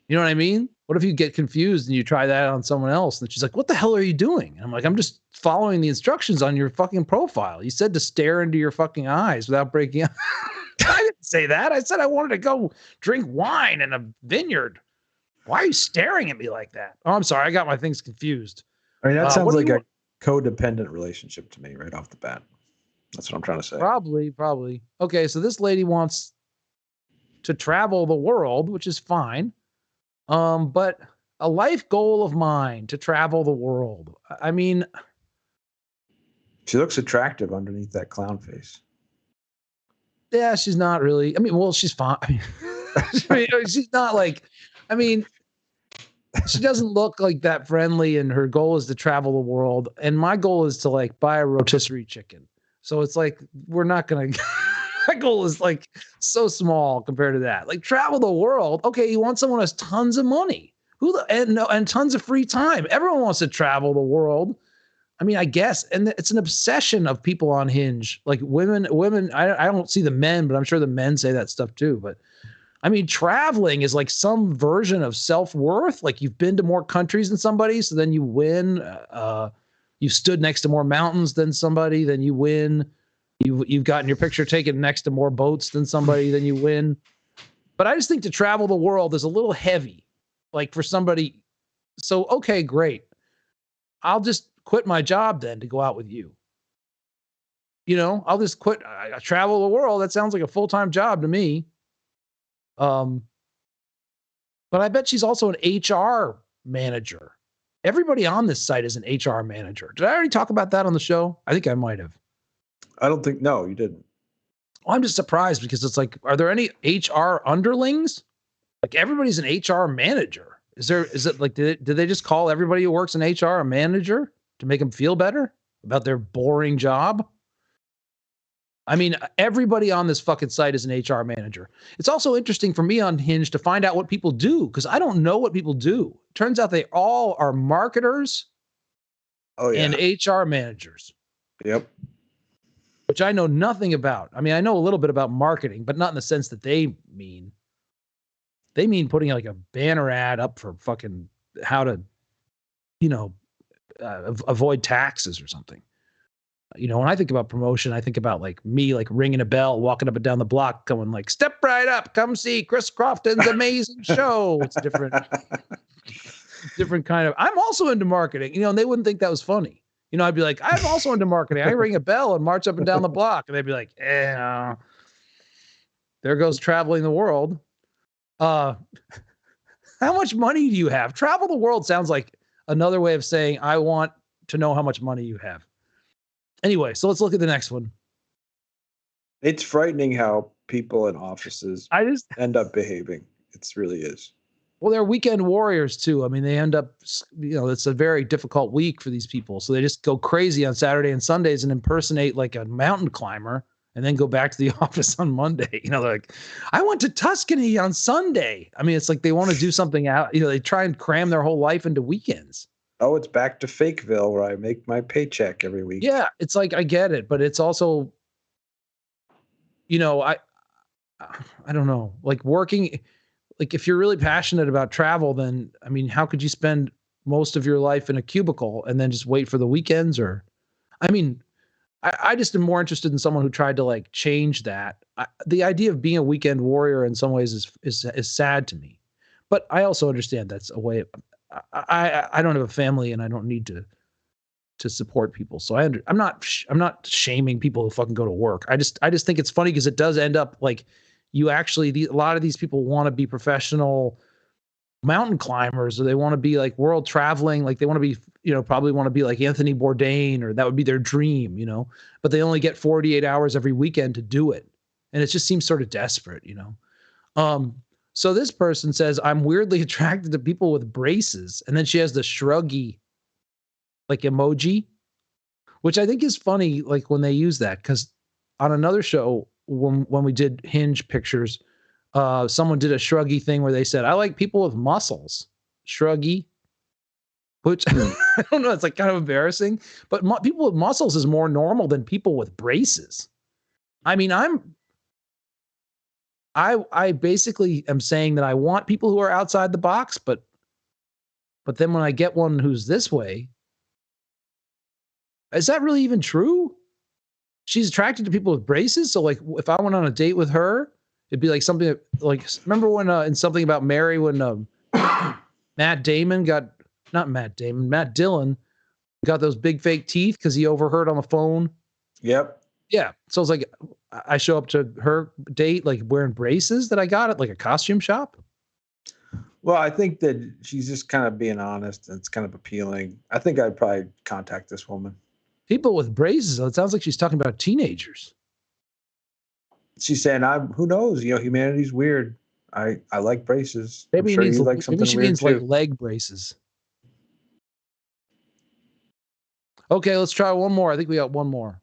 You know what I mean? What if you get confused and you try that on someone else? And she's like, what the hell are you doing? And I'm like, I'm just following the instructions on your fucking profile. You said to stare into your fucking eyes without breaking out. I didn't say that. I said I wanted to go drink wine in a vineyard. Why are you staring at me like that? Oh, I'm sorry. I got my things confused. I mean, that sounds like a codependent relationship to me right off the bat. That's what I'm trying to say. Probably. Okay, so this lady wants to travel the world, which is fine. But a life goal of mine to travel the world. I mean, she looks attractive underneath that clown face. Yeah, she's not really. I mean, well, she's fine. She's not like. I mean, she doesn't look like that friendly, and her goal is to travel the world. And my goal is to like buy a rotisserie chicken. So it's like, we're not going to, my goal is like so small compared to that. Like travel the world. Okay. You want someone who has tons of money and tons of free time. Everyone wants to travel the world. I mean, I guess, and it's an obsession of people on Hinge, like women, I don't see the men, but I'm sure the men say that stuff too. But I mean, traveling is like some version of self-worth. Like you've been to more countries than somebody. So then you win, you stood next to more mountains than somebody, then you win. You've gotten your picture taken next to more boats than somebody, then you win. But I just think to travel the world is a little heavy, like for somebody. So, okay, great. I'll just quit my job then to go out with you. I'll just quit. I travel the world. That sounds like a full-time job to me. But I bet she's also an HR manager. Everybody on this site is an HR manager. Did I already talk about that on the show? I think I might have. I don't think, no, you didn't. Well, I'm just surprised because it's like, are there any HR underlings? Like everybody's an HR manager. Is it like, did they just call everybody who works in HR a manager to make them feel better about their boring job? I mean, everybody on this fucking site is an HR manager. It's also interesting for me on Hinge to find out what people do because I don't know what people do. Turns out they all are marketers and HR managers. Yep. Which I know nothing about. I mean, I know a little bit about marketing, but not in the sense that they mean. They mean putting like a banner ad up for fucking how to, avoid taxes or something. When I think about promotion, I think about like me, like ringing a bell, walking up and down the block, going like, step right up, come see Chris Crofton's amazing show. It's different kind of, I'm also into marketing, and they wouldn't think that was funny. I'd be like, I'm also into marketing. I ring a bell and march up and down the block. And they'd be like, there goes traveling the world. How much money do you have? Travel the world sounds like another way of saying I want to know how much money you have. Anyway, so let's look at the next one. It's frightening how people in offices end up behaving. It really is. Well, they're weekend warriors too. I mean, they end up, it's a very difficult week for these people. So they just go crazy on Saturday and Sundays and impersonate like a mountain climber and then go back to the office on Monday. They're like, I went to Tuscany on Sunday. I mean, it's like they want to do something out. They try and cram their whole life into weekends. Oh, it's back to Fakeville where I make my paycheck every week. Yeah, it's like, I get it, but it's also, I don't know, like working. Like if you're really passionate about travel, then, I mean, how could you spend most of your life in a cubicle and then just wait for the weekends? Or, I mean, I just am more interested in someone who tried to like change that. The idea of being a weekend warrior in some ways is sad to me, but I also understand that's a way. I don't have a family and I don't need to support people. So I'm not shaming people who fucking go to work. I just think it's funny because it does end up like, a lot of these people want to be professional mountain climbers, or they want to be like world traveling. Like they want to be, probably want to be like Anthony Bourdain, or that would be their dream, but they only get 48 hours every weekend to do it. And it just seems sort of desperate, So this person says, I'm weirdly attracted to people with braces. And then she has the shruggy like emoji, which I think is funny. Like when they use that, because on another show, when we did Hinge pictures, someone did a shruggy thing where they said, I like people with muscles, shruggy, which I don't know. It's like kind of embarrassing, but people with muscles is more normal than people with braces. I mean, I basically am saying that I want people who are outside the box, but then when I get one who's this way, is that really even true? She's attracted to people with braces. So like if I went on a date with her, it'd be like something like, remember when in Something About Mary, when Matt Dillon got those big fake teeth because he overheard on the phone. Yep. Yeah. So it's like, I show up to her date, like wearing braces that I got at like a costume shop. Well, I think that she's just kind of being honest and it's kind of appealing. I think I'd probably contact this woman. People with braces. It sounds like she's talking about teenagers. She's saying, who knows? Humanity's weird. I like braces. Maybe I'm sure you like something maybe she weird means too. like leg braces. Okay, let's try one more. I think we got one more.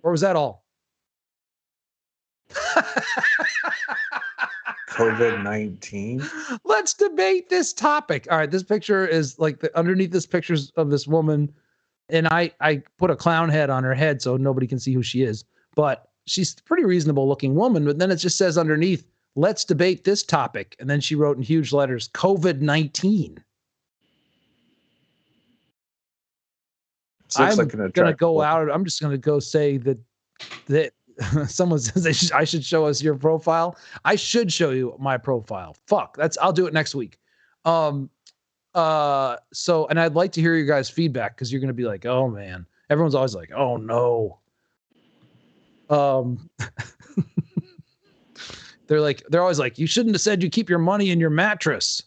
Or was that all? COVID-19. Let's debate this topic. All right, this picture is like underneath this picture's of this woman. And I put a clown head on her head so nobody can see who she is. But she's a pretty reasonable looking woman. But then it just says underneath, let's debate this topic. And then she wrote in huge letters, COVID-19. I'm going to go out. I'm just going to go say that someone says I should show us your profile. I should show you my profile. Fuck, I'll do it next week. So, and I'd like to hear your guys' feedback because you're going to be like, oh man, everyone's always like, oh no. They're always like, you shouldn't have said you keep your money in your mattress.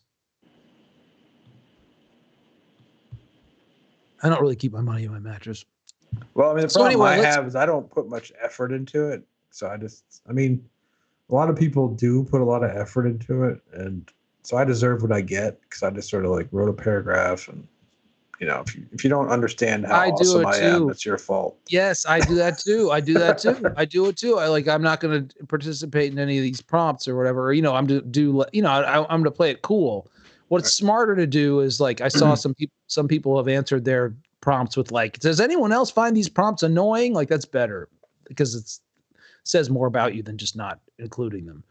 I don't really keep my money in my mattress. Well, I mean, the problem I have is I don't put much effort into it. So a lot of people do put a lot of effort into it. And so I deserve what I get because I just sort of like wrote a paragraph and, if you don't understand how awesome I am, it's your fault. Yes, I do that too. I do it too. I'm not going to participate in any of these prompts or whatever. I'm going to play it cool. What's smarter to do is like, I saw some people have answered their prompts with like, does anyone else find these prompts annoying? Like that's better because it says more about you than just not including them.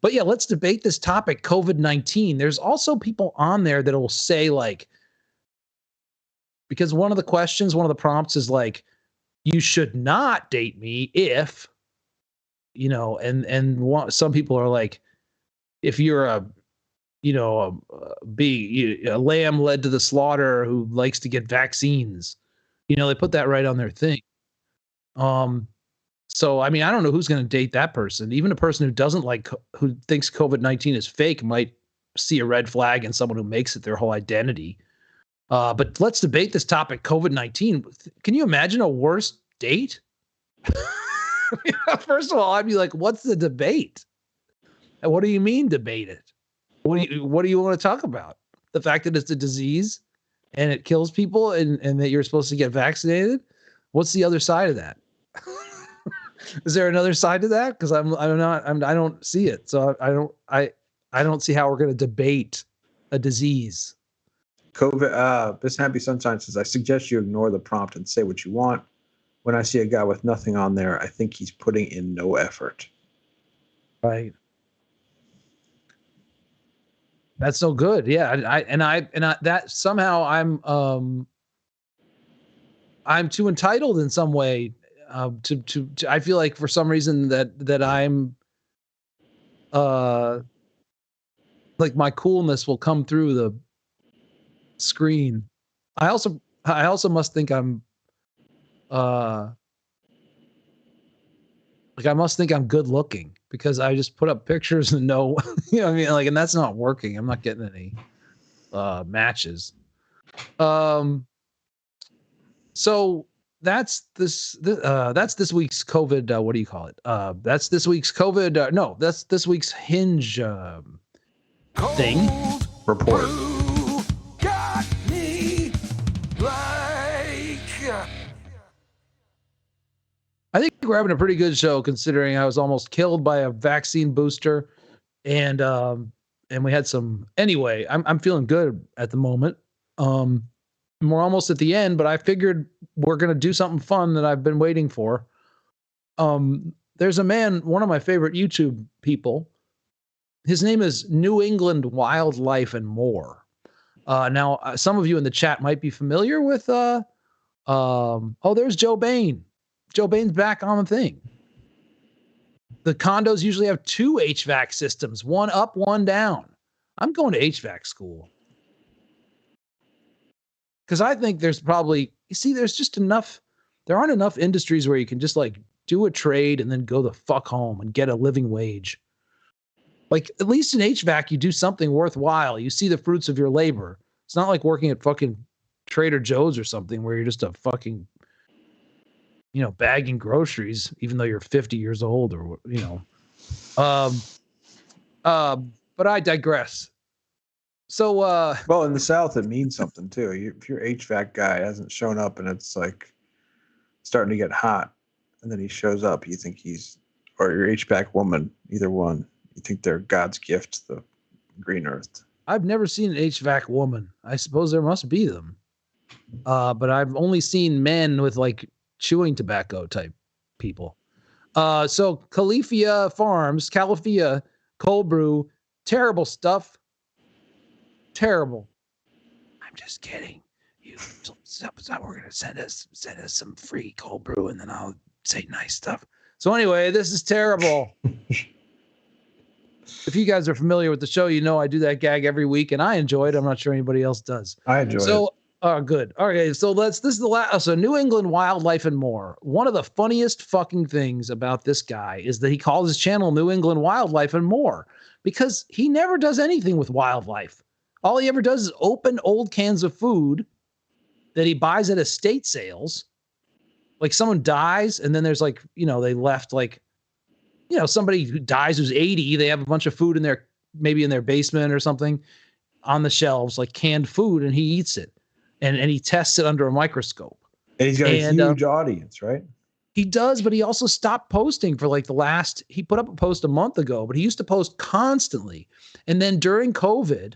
But yeah, let's debate this topic, COVID-19. There's also people on there that will say like, because one of the prompts is like, you should not date me if, some people are like, if you're a lamb led to the slaughter who likes to get vaccines, they put that right on their thing. So, I mean, I don't know who's going to date that person. Even a person who thinks COVID-19 is fake might see a red flag in someone who makes it their whole identity. But let's debate this topic, COVID-19. Can you imagine a worse date? First of all, I'd be like, what's the debate? And what do you mean debate it? What do you want to talk about? The fact that it's a disease and it kills people and that you're supposed to get vaccinated? What's the other side of that? Is there another side to that? Because I don't see it. So I don't see how we're going to debate a disease. COVID. This Happy Sunshine says, I suggest you ignore the prompt and say what you want. When I see a guy with nothing on there, I think he's putting in no effort. Right. That's so good. Yeah. That somehow I'm too entitled in some way. To I feel like for some reason that I'm like my coolness will come through the screen. I also must think I'm like I must think I'm good looking because I just put up pictures and no, you know what I mean? Like, and that's not working. I'm not getting any matches. So that's this week's COVID. What do you call it? That's this week's COVID. No, that's this week's Hinge thing report. Got me like... I think we're having a pretty good show considering I was almost killed by a vaccine booster, and we had some. Anyway, I'm feeling good at the moment. We're almost at the end, but I figured we're gonna do something fun that I've been waiting for. There's a man, one of my favorite YouTube people. His name is New England Wildlife and More. Now, some of you in the chat might be familiar with. There's Joe Bain. Joe Bain's back on the thing. The condos usually have 2 HVAC systems, one up, one down. I'm going to HVAC school. Because I think there's probably, there's just enough, there aren't enough industries where you can just like do a trade and then go the fuck home and get a living wage. Like, at least in HVAC, you do something worthwhile. You see the fruits of your labor. It's not like working at fucking Trader Joe's or something where you're just a fucking, bagging groceries, even though you're 50 years old or, but I digress. So, well, in the South, it means something too. If your HVAC guy hasn't shown up and it's like starting to get hot and then he shows up, you think or your HVAC woman, either one, you think they're God's gift to the green earth. I've never seen an HVAC woman. I suppose there must be them. But I've only seen men with like chewing tobacco type people. So Califia Farms, cold brew, terrible stuff. Terrible. I'm just kidding. We're gonna send us some free cold brew, and then I'll say nice stuff. So anyway, this is terrible. If you guys are familiar with the show, I do that gag every week, and I enjoy it. I'm not sure anybody else does. I enjoy it. Oh, good. Okay, so this is the last. So New England Wildlife and More. One of the funniest fucking things about this guy is that he calls his channel New England Wildlife and More because he never does anything with wildlife. All he ever does is open old cans of food that he buys at estate sales. Like someone dies, and then there's like, they left like, somebody who dies who's 80, they have a bunch of food maybe in their basement or something on the shelves, like canned food, and he eats it. And he tests it under a microscope. And he's got a huge audience, right? He does, but he also stopped posting for like he put up a post a month ago, but he used to post constantly. And then during COVID,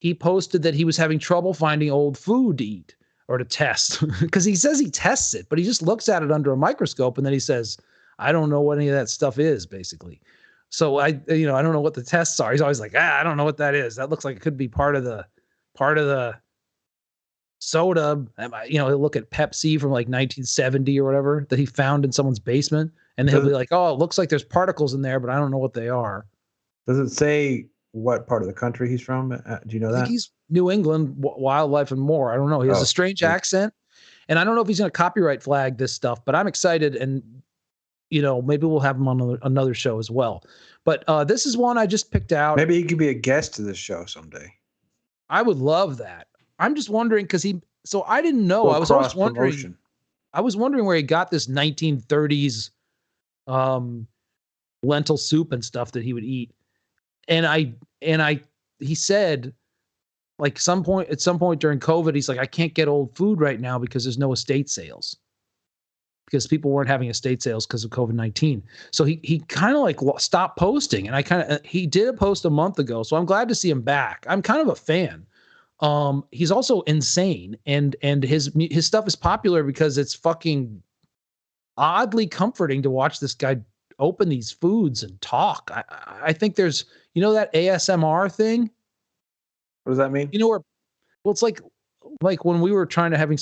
he posted that he was having trouble finding old food to eat or to test because he says he tests it, but he just looks at it under a microscope. And then he says, I don't know what any of that stuff is, basically. So I don't know what the tests are. He's always like, I don't know what that is. That looks like it could be part of the soda. He'll look at Pepsi from like 1970 or whatever that he found in someone's basement. And he'll be like, oh, it looks like there's particles in there, but I don't know what they are. Does it say what part of the country he's from? Do you know that? I think he's New England Wildlife and More. I don't know. He has a strange accent. And I don't know if he's going to copyright flag this stuff, but I'm excited. And, maybe we'll have him on another show as well. But this is one I just picked out. Maybe he could be a guest to this show someday. I would love that. I'm just wondering because so I didn't know. Little I was always cross-promotion. wondering where he got this 1930s lentil soup and stuff that he would eat. And he said, like at some point during COVID, he's like, I can't get old food right now because there's no estate sales. Because people weren't having estate sales because of COVID-19. So he kind of like stopped posting. And he did a post a month ago. So I'm glad to see him back. I'm kind of a fan. He's also insane. And his stuff is popular because it's fucking oddly comforting to watch this guy open these foods and talk. I think there's, that ASMR thing. What does that mean? Well, it's like when we were having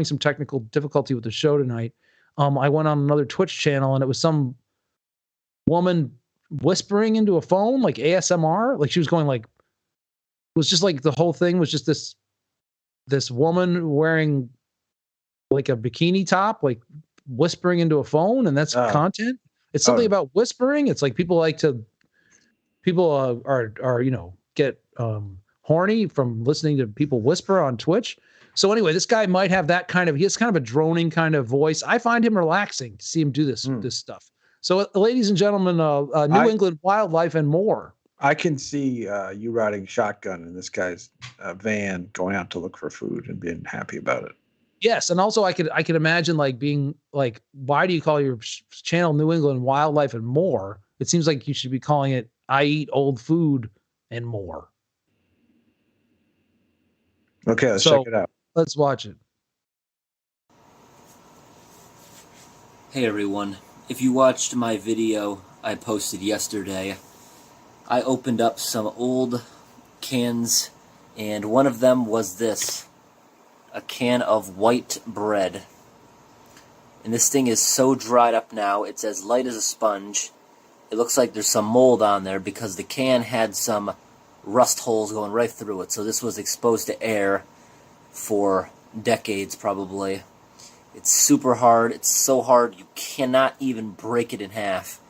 some technical difficulty with the show tonight. I went on another Twitch channel and it was some woman whispering into a phone, like ASMR. Like she was going like, it was just like the whole thing was just this woman wearing like a bikini top, like whispering into a phone, and that's content. It's something about whispering. It's like people get horny from listening to people whisper on Twitch. So anyway, this guy might have he has kind of a droning kind of voice. I find him relaxing to see him do this stuff. So ladies and gentlemen, New England Wildlife and More. I can see you riding shotgun in this guy's van, going out to look for food and being happy about it. Yes, and also I could imagine like being like, why do you call your channel New England Wildlife and More? It seems like you should be calling it I Eat Old Food and More. Okay, let's check it out. Let's watch it. Hey everyone, if you watched my video I posted yesterday, I opened up some old cans, and one of them was this, a can of white bread. And this thing is so dried up now, it's as light as a sponge. It looks like there's some mold on there because the can had some rust holes going right through it, so this was exposed to air for decades probably. It's super hard. It's so hard you cannot even break it in half.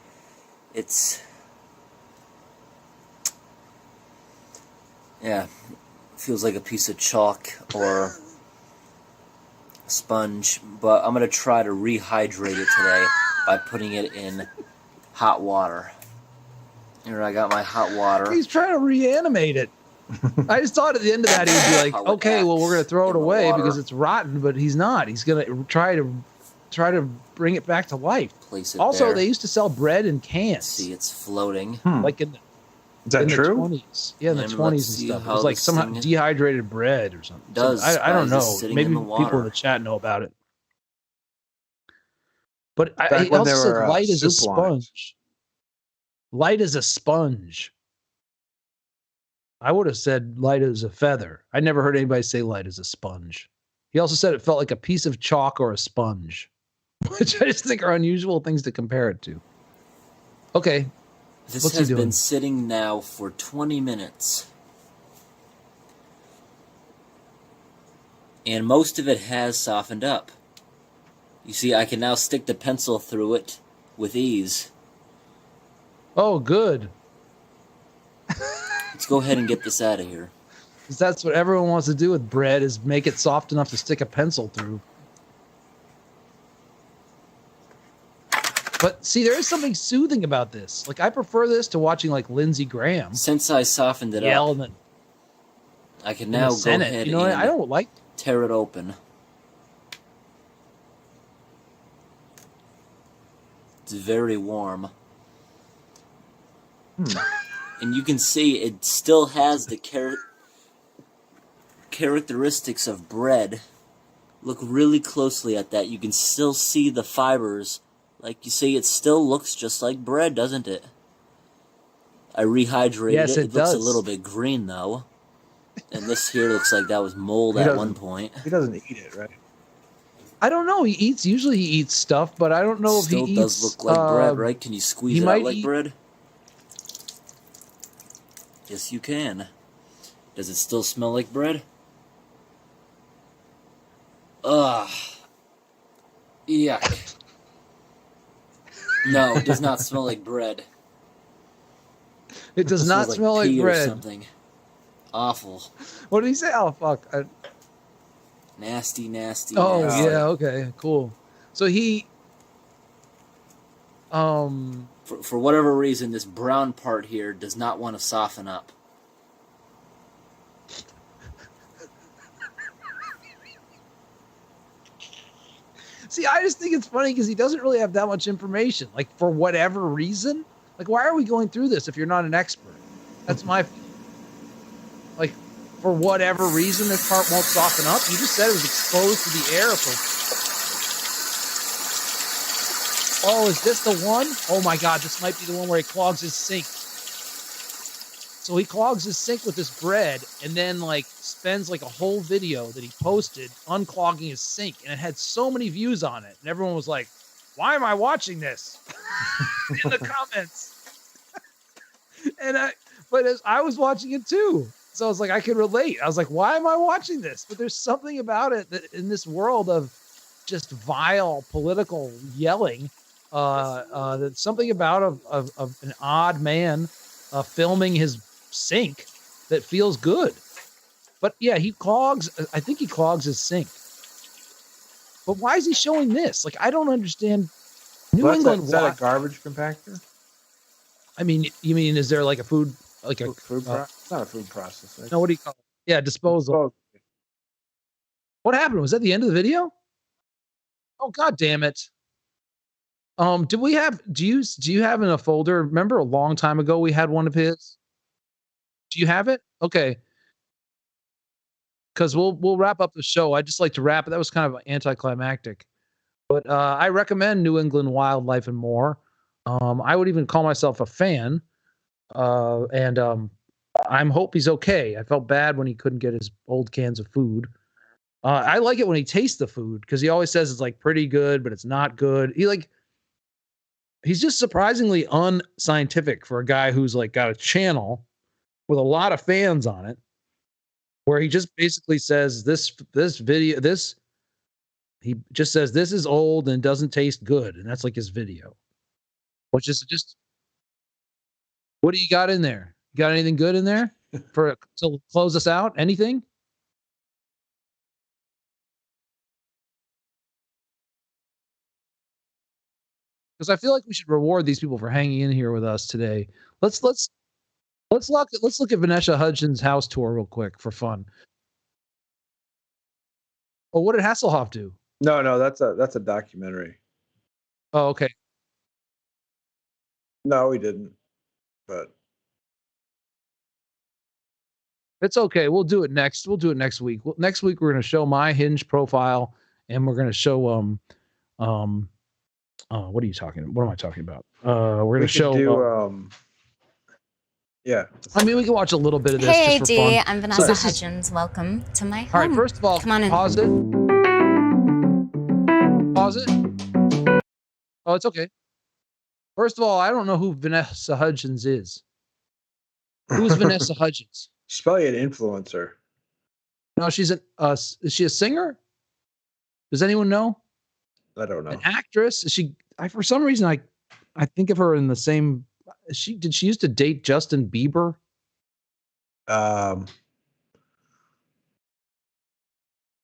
Feels like a piece of chalk or a sponge, but I'm going to try to rehydrate it today by putting it in hot water. Here I got my hot water. He's trying to reanimate it. I just thought at the end of that he would be like, okay, well, we're going to throw it away because it's rotten, but he's not. He's going to try to bring it back to life. Place it also, there. They used to sell bread in cans. See, it's floating. Like in Is that true? The 20s. Yeah, in the 20s and stuff. It was like this somehow thing dehydrated bread or something. I don't know. Maybe people in the chat know about it. But he also said light as a sponge. Light as a sponge. I would have said light as a feather. I never heard anybody say light as a sponge. He also said it felt like a piece of chalk or a sponge, which I just think are unusual things to compare it to. Okay. This has been sitting now for 20 minutes. And most of it has softened up. You see, I can now stick the pencil through it with ease. Oh, good. Let's go ahead and get this out of here. Because that's what everyone wants to do with bread, is make it soft enough to stick a pencil through. But see, there is something soothing about this. Like, I prefer this to watching like Lindsey Graham. Since I softened it up, I can now go ahead and I don't like tear it open. It's very warm. And you can see it still has the characteristics of bread. Look really closely at that. You can still see the fibers. Like you see, it still looks just like bread, doesn't it? I rehydrated it. It looks a little bit green, though. And this here looks like that was mold at one point. He doesn't eat it, right? I don't know. Usually he eats stuff, but I don't know if he eats... Still does look like bread, right? Can you squeeze it out like bread? Yes, you can. Does it still smell like bread? Ugh. Yuck. No, it does not smell like bread. It does not Smells smell like pee or bread. something. Awful. What did he say? Oh fuck. Nasty, nasty. Oh nasty. yeah. Okay. Cool. So he. For whatever reason, this brown part here does not want to soften up. See, I just think it's funny because he doesn't really have that much information. Like, for whatever reason, like, why are we going through this if you're not an expert? That's my feeling. Like, for whatever reason, this part won't soften up. You just said it was exposed to the air for. Oh, is this the one? Oh my God, this might be the one where he clogs his sink. So he clogs his sink with this bread and then like spends like a whole video that he posted unclogging his sink, and it had so many views on it. And everyone was like, why am I watching this? In the comments. And I was watching it too. So I was like, I could relate. I was like, why am I watching this? But there's something about it that in this world of just vile political yelling, that's something about of an odd man filming his sink that feels good. But yeah, I think he clogs his sink. But why is he showing this? Like, I don't understand. New England. Is that a garbage compactor? I mean, you mean, is there like a food, like a food it's not a food processor. No, what do you call it? Yeah, disposal. What happened? Was that the end of the video? Oh, God damn it. Do you have in a folder? Remember a long time ago we had one of his? Do you have it? Okay. Because we'll wrap up the show. I just like to wrap it. That was kind of anticlimactic. But I recommend New England Wildlife and More. I would even call myself a fan. And I hope he's okay. I felt bad when he couldn't get his old cans of food. I like it when he tastes the food because he always says it's like pretty good, but it's not good. He's just surprisingly unscientific for a guy who's like got a channel with a lot of fans on it, where he just basically says he just says this is old and doesn't taste good, and that's like his video, which is just. What do you got in there? You got anything good in there to close us out? Anything? Because I feel like we should reward these people for hanging in here with us today. Let's look at Vanessa Hudgens' house tour real quick for fun. Oh, what did Hasselhoff do? No, that's a documentary. Oh, okay. No, he didn't. But it's okay. We'll do it next. We'll do it next week. Next week we're going to show my Hinge profile, and we're going to show what are you talking? What am I talking about? We're going to show. Yeah. I mean, we can watch a little bit of this. Hey, just for fun. I'm Vanessa Hudgens. Welcome to my home. All right. First of all, come on in. Pause it. Pause it. Oh, it's okay. First of all, I don't know who Vanessa Hudgens is. Who's Vanessa Hudgens? She's probably an influencer. No, she's is she a singer? Does anyone know? I don't know. An actress? Is she? For some reason, I think of her in the same. Did she used to date Justin Bieber?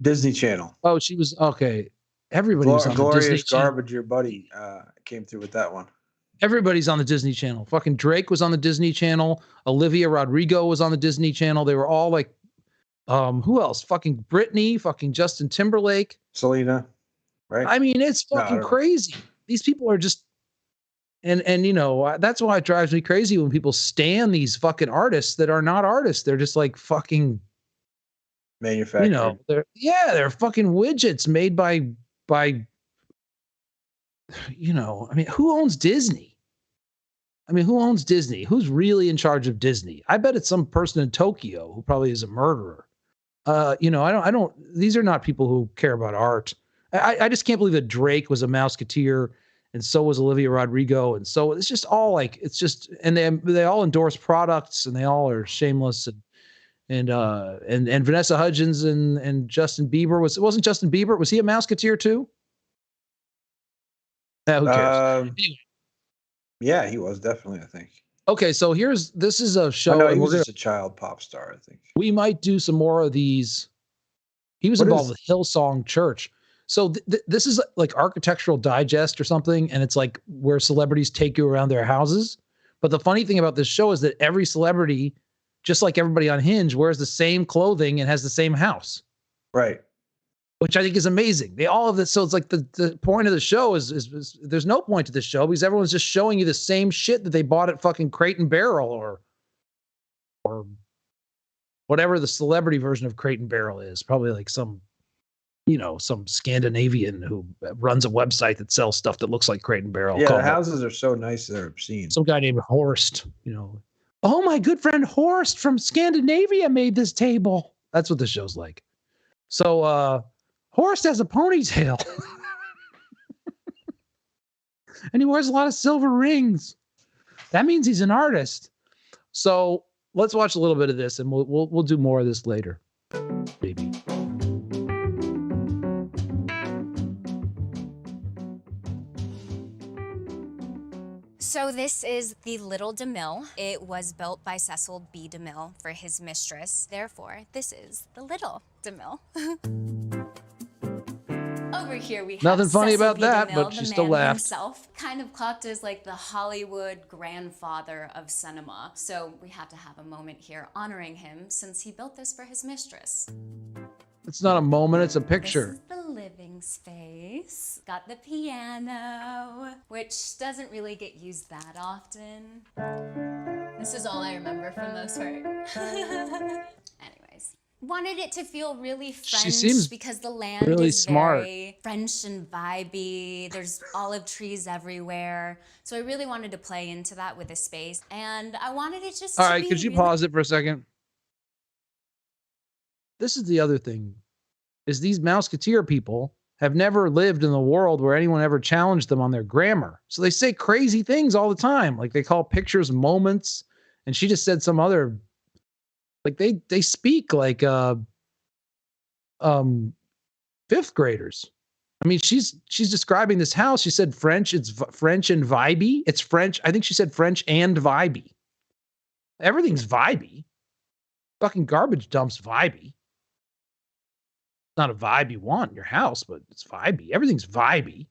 Disney Channel. Oh, she was okay. Everybody was on the Disney Channel. Garbage, your buddy came through with that one. Everybody's on the Disney Channel. Fucking Drake was on the Disney Channel. Olivia Rodrigo was on the Disney Channel. They were all like, who else? Fucking Britney, fucking Justin Timberlake. Selena, right? I mean, it's fucking crazy. These people are just, and you know, that's why it drives me crazy when people stan these fucking artists that are not artists. They're just like fucking manufactured. You know, they're fucking widgets made by, you know, I mean, who owns Disney? Who owns Disney? Who's really in charge of Disney? I bet it's some person in Tokyo who probably is a murderer. You know, I don't, these are not people who care about art. I just can't believe that Drake was a Mouseketeer and so was Olivia Rodrigo. And so it's just all like, it's just, and they all endorse products and they all are shameless and Vanessa Hudgens and Justin Bieber wasn't Justin Bieber. Was he a Mouseketeer too? Who cares? Yeah, he was definitely, I think. Okay, so this is a show. Oh, no, and he we're was gonna, just a child pop star, I think. we might do some more of these. He was What involved is- with Hillsong Church. So this is like Architectural Digest or something, and it's like where celebrities take you around their houses. But the funny thing about this show is that every celebrity, just like everybody on Hinge, wears the same clothing and has the same house, Right. which I think is amazing. They all of this. So it's like the point of the show is there's no point to the show because everyone's just showing you the same shit that they bought at fucking Crate and Barrel or whatever the celebrity version of Crate and Barrel is. Probably like some Scandinavian who runs a website that sells stuff that looks like Crate and Barrel. Yeah, the called houses are so nice they're obscene. some guy named Horst, Oh, my good friend Horst from Scandinavia made this table. That's what the show's like. So Horst has a ponytail. And he wears a lot of silver rings. That means he's an artist. So let's watch a little bit of this and we'll do more of this later. Maybe. So this is the Little DeMille. It was built by Cecil B. DeMille for his mistress. Therefore, this is the Little DeMille. Over here we have Nothing funny Cecil about B. that, DeMille, but the she still man laughed. himself, kind of clocked as like the Hollywood grandfather of cinema. So we have to have a moment here honoring him since he built this for his mistress. It's not a moment, it's a This picture. is the living space. Got the piano, which doesn't really get used that often. This is all I remember from those parts. Anyways, wanted it to feel really French seems because the land really is smart. very French and vibey. There's olive trees everywhere. So I really wanted to play into that with the space. And I wanted it just All to right, be could you really pause it for a second? This is the other thing, is these Mouseketeer people have never lived in the world where anyone ever challenged them on their grammar. So they say crazy things all the time. Like they call pictures moments. And she just said some other, like they speak like fifth graders. I mean, she's describing this house. She said French, it's French and vibey. It's French. I think she said French and vibey. Everything's vibey. Fucking garbage dump's vibey. Not a vibe you want in your house, but it's vibey. Everything's vibey.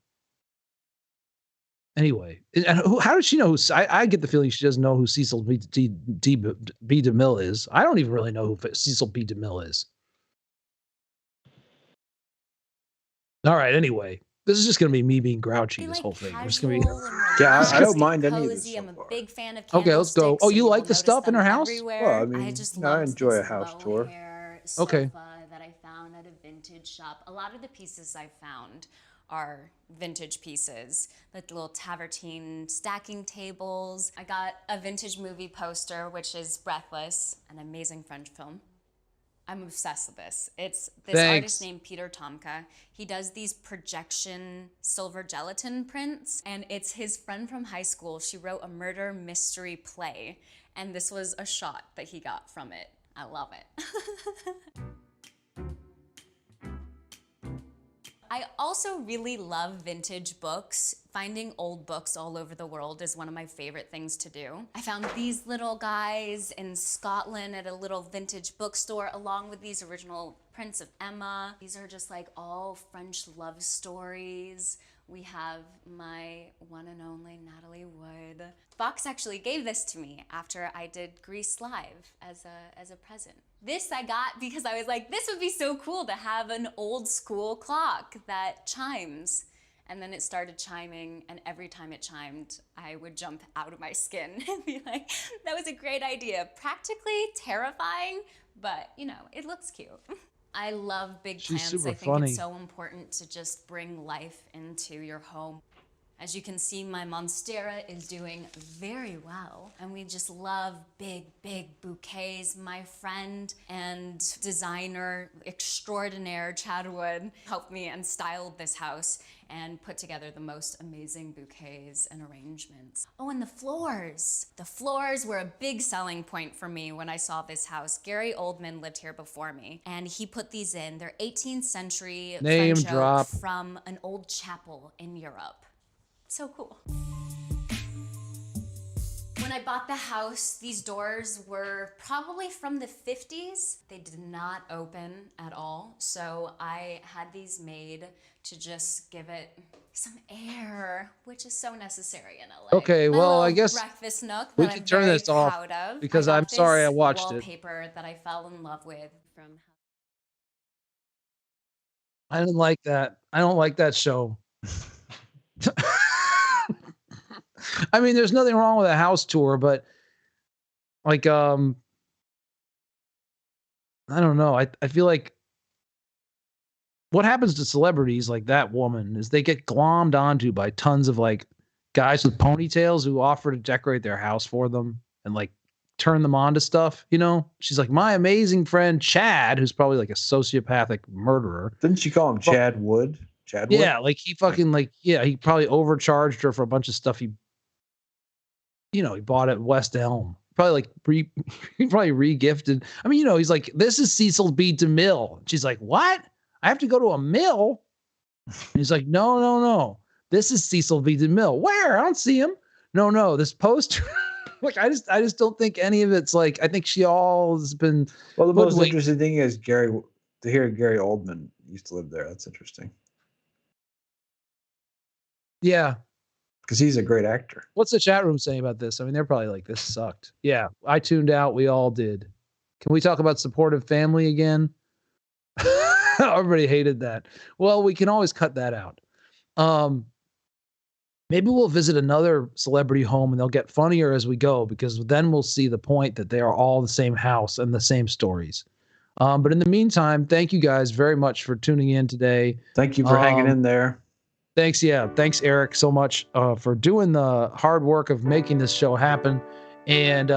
Anyway, and how does she know I get the feeling she doesn't know who Cecil B. DeMille is. I don't even really know who Cecil B. DeMille is. All right, anyway, this is just going to be me being grouchy, this whole thing. We're just going to be... Yeah, I don't mind any of this cozy. so I'm a far. big fan of Okay, let's go. candlesticks, Oh, so you will like the notice stuff in them her house? everywhere. Well, I mean, just I love enjoy this a house tour. mohair Okay. sofa that I found at a vintage shop. A lot of the pieces I found are vintage pieces, like the little tavertine stacking tables. I got a vintage movie poster, which is Breathless, an amazing French film. I'm obsessed with this. It's this Thanks. artist named Peter Tomka. He does these projection silver gelatin prints, and it's his friend from high school. She wrote a murder mystery play, and this was a shot that he got from it. I love it. I also really love vintage books. Finding old books all over the world is one of my favorite things to do. I found these little guys in Scotland at a little vintage bookstore along with these original prints of Emma. These are just like all French love stories. We have my one and only Natalie Wood. Fox actually gave this to me after I did Grease Live as a present. This I got because I was like, this would be so cool to have an old school clock that chimes. And then it started chiming, and every time it chimed, I would jump out of my skin and be like, that was a great idea. Practically terrifying, but you know, it looks cute. I love big She's plants. super I think funny. it's so important to just bring life into your home. As you can see, my Monstera is doing very well, and we just love big, big bouquets. My friend and designer extraordinaire, Chad Wood, helped me and styled this house and put together the most amazing bouquets and arrangements. Oh, and the floors. The floors were a big selling point for me when I saw this house. Gary Oldman lived here before me, and he put these in. They're 18th century Name French oak drop. from an old chapel in Europe. So cool. When When I bought the house, these doors were probably from the 50s. They did not open at all. So I had these made to just give it some air, which is so necessary in LA. Okay, My well, I little guess breakfast nook we that can I'm turn very this off proud of. because I got I'm sorry I this watched it. wallpaper that I fell in love with from. I didn't like that. I don't like that show. I mean, there's nothing wrong with a house tour, but like, I don't know. I feel like what happens to celebrities like that woman is they get glommed onto by tons of like guys with ponytails who offer to decorate their house for them and like turn them on to stuff. You know, she's like, my amazing friend Chad, who's probably like a sociopathic murderer. Didn't she call him Chad Wood? Chad Wood? Yeah, like he fucking like, yeah, he probably overcharged her for a bunch of stuff he bought at West Elm. Probably like he probably re-gifted. I mean, he's like, this is Cecil B. DeMille. She's like, what? I have to go to a mill? And he's like, no. This is Cecil B. DeMille. Where? I don't see him. No, this poster. Like, I just don't think any of it's like, I think she all has been. Well, the most interesting thing is to hear Gary Oldman used to live there. That's interesting. Yeah. Because he's a great actor. What's the chat room saying about this? I mean, they're probably like, this sucked. Yeah, I tuned out. We all did. Can we talk about supportive family again? Everybody hated that. Well, we can always cut that out. Maybe we'll visit another celebrity home and they'll get funnier as we go, because then we'll see the point that they are all the same house and the same stories. But in the meantime, thank you guys very much for tuning in today. Thank you for hanging in there. Thanks. Yeah. Thanks, Eric, so much for doing the hard work of making this show happen. And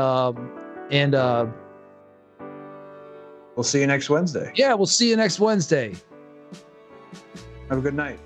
we'll see you next Wednesday. Yeah, we'll see you next Wednesday. Have a good night.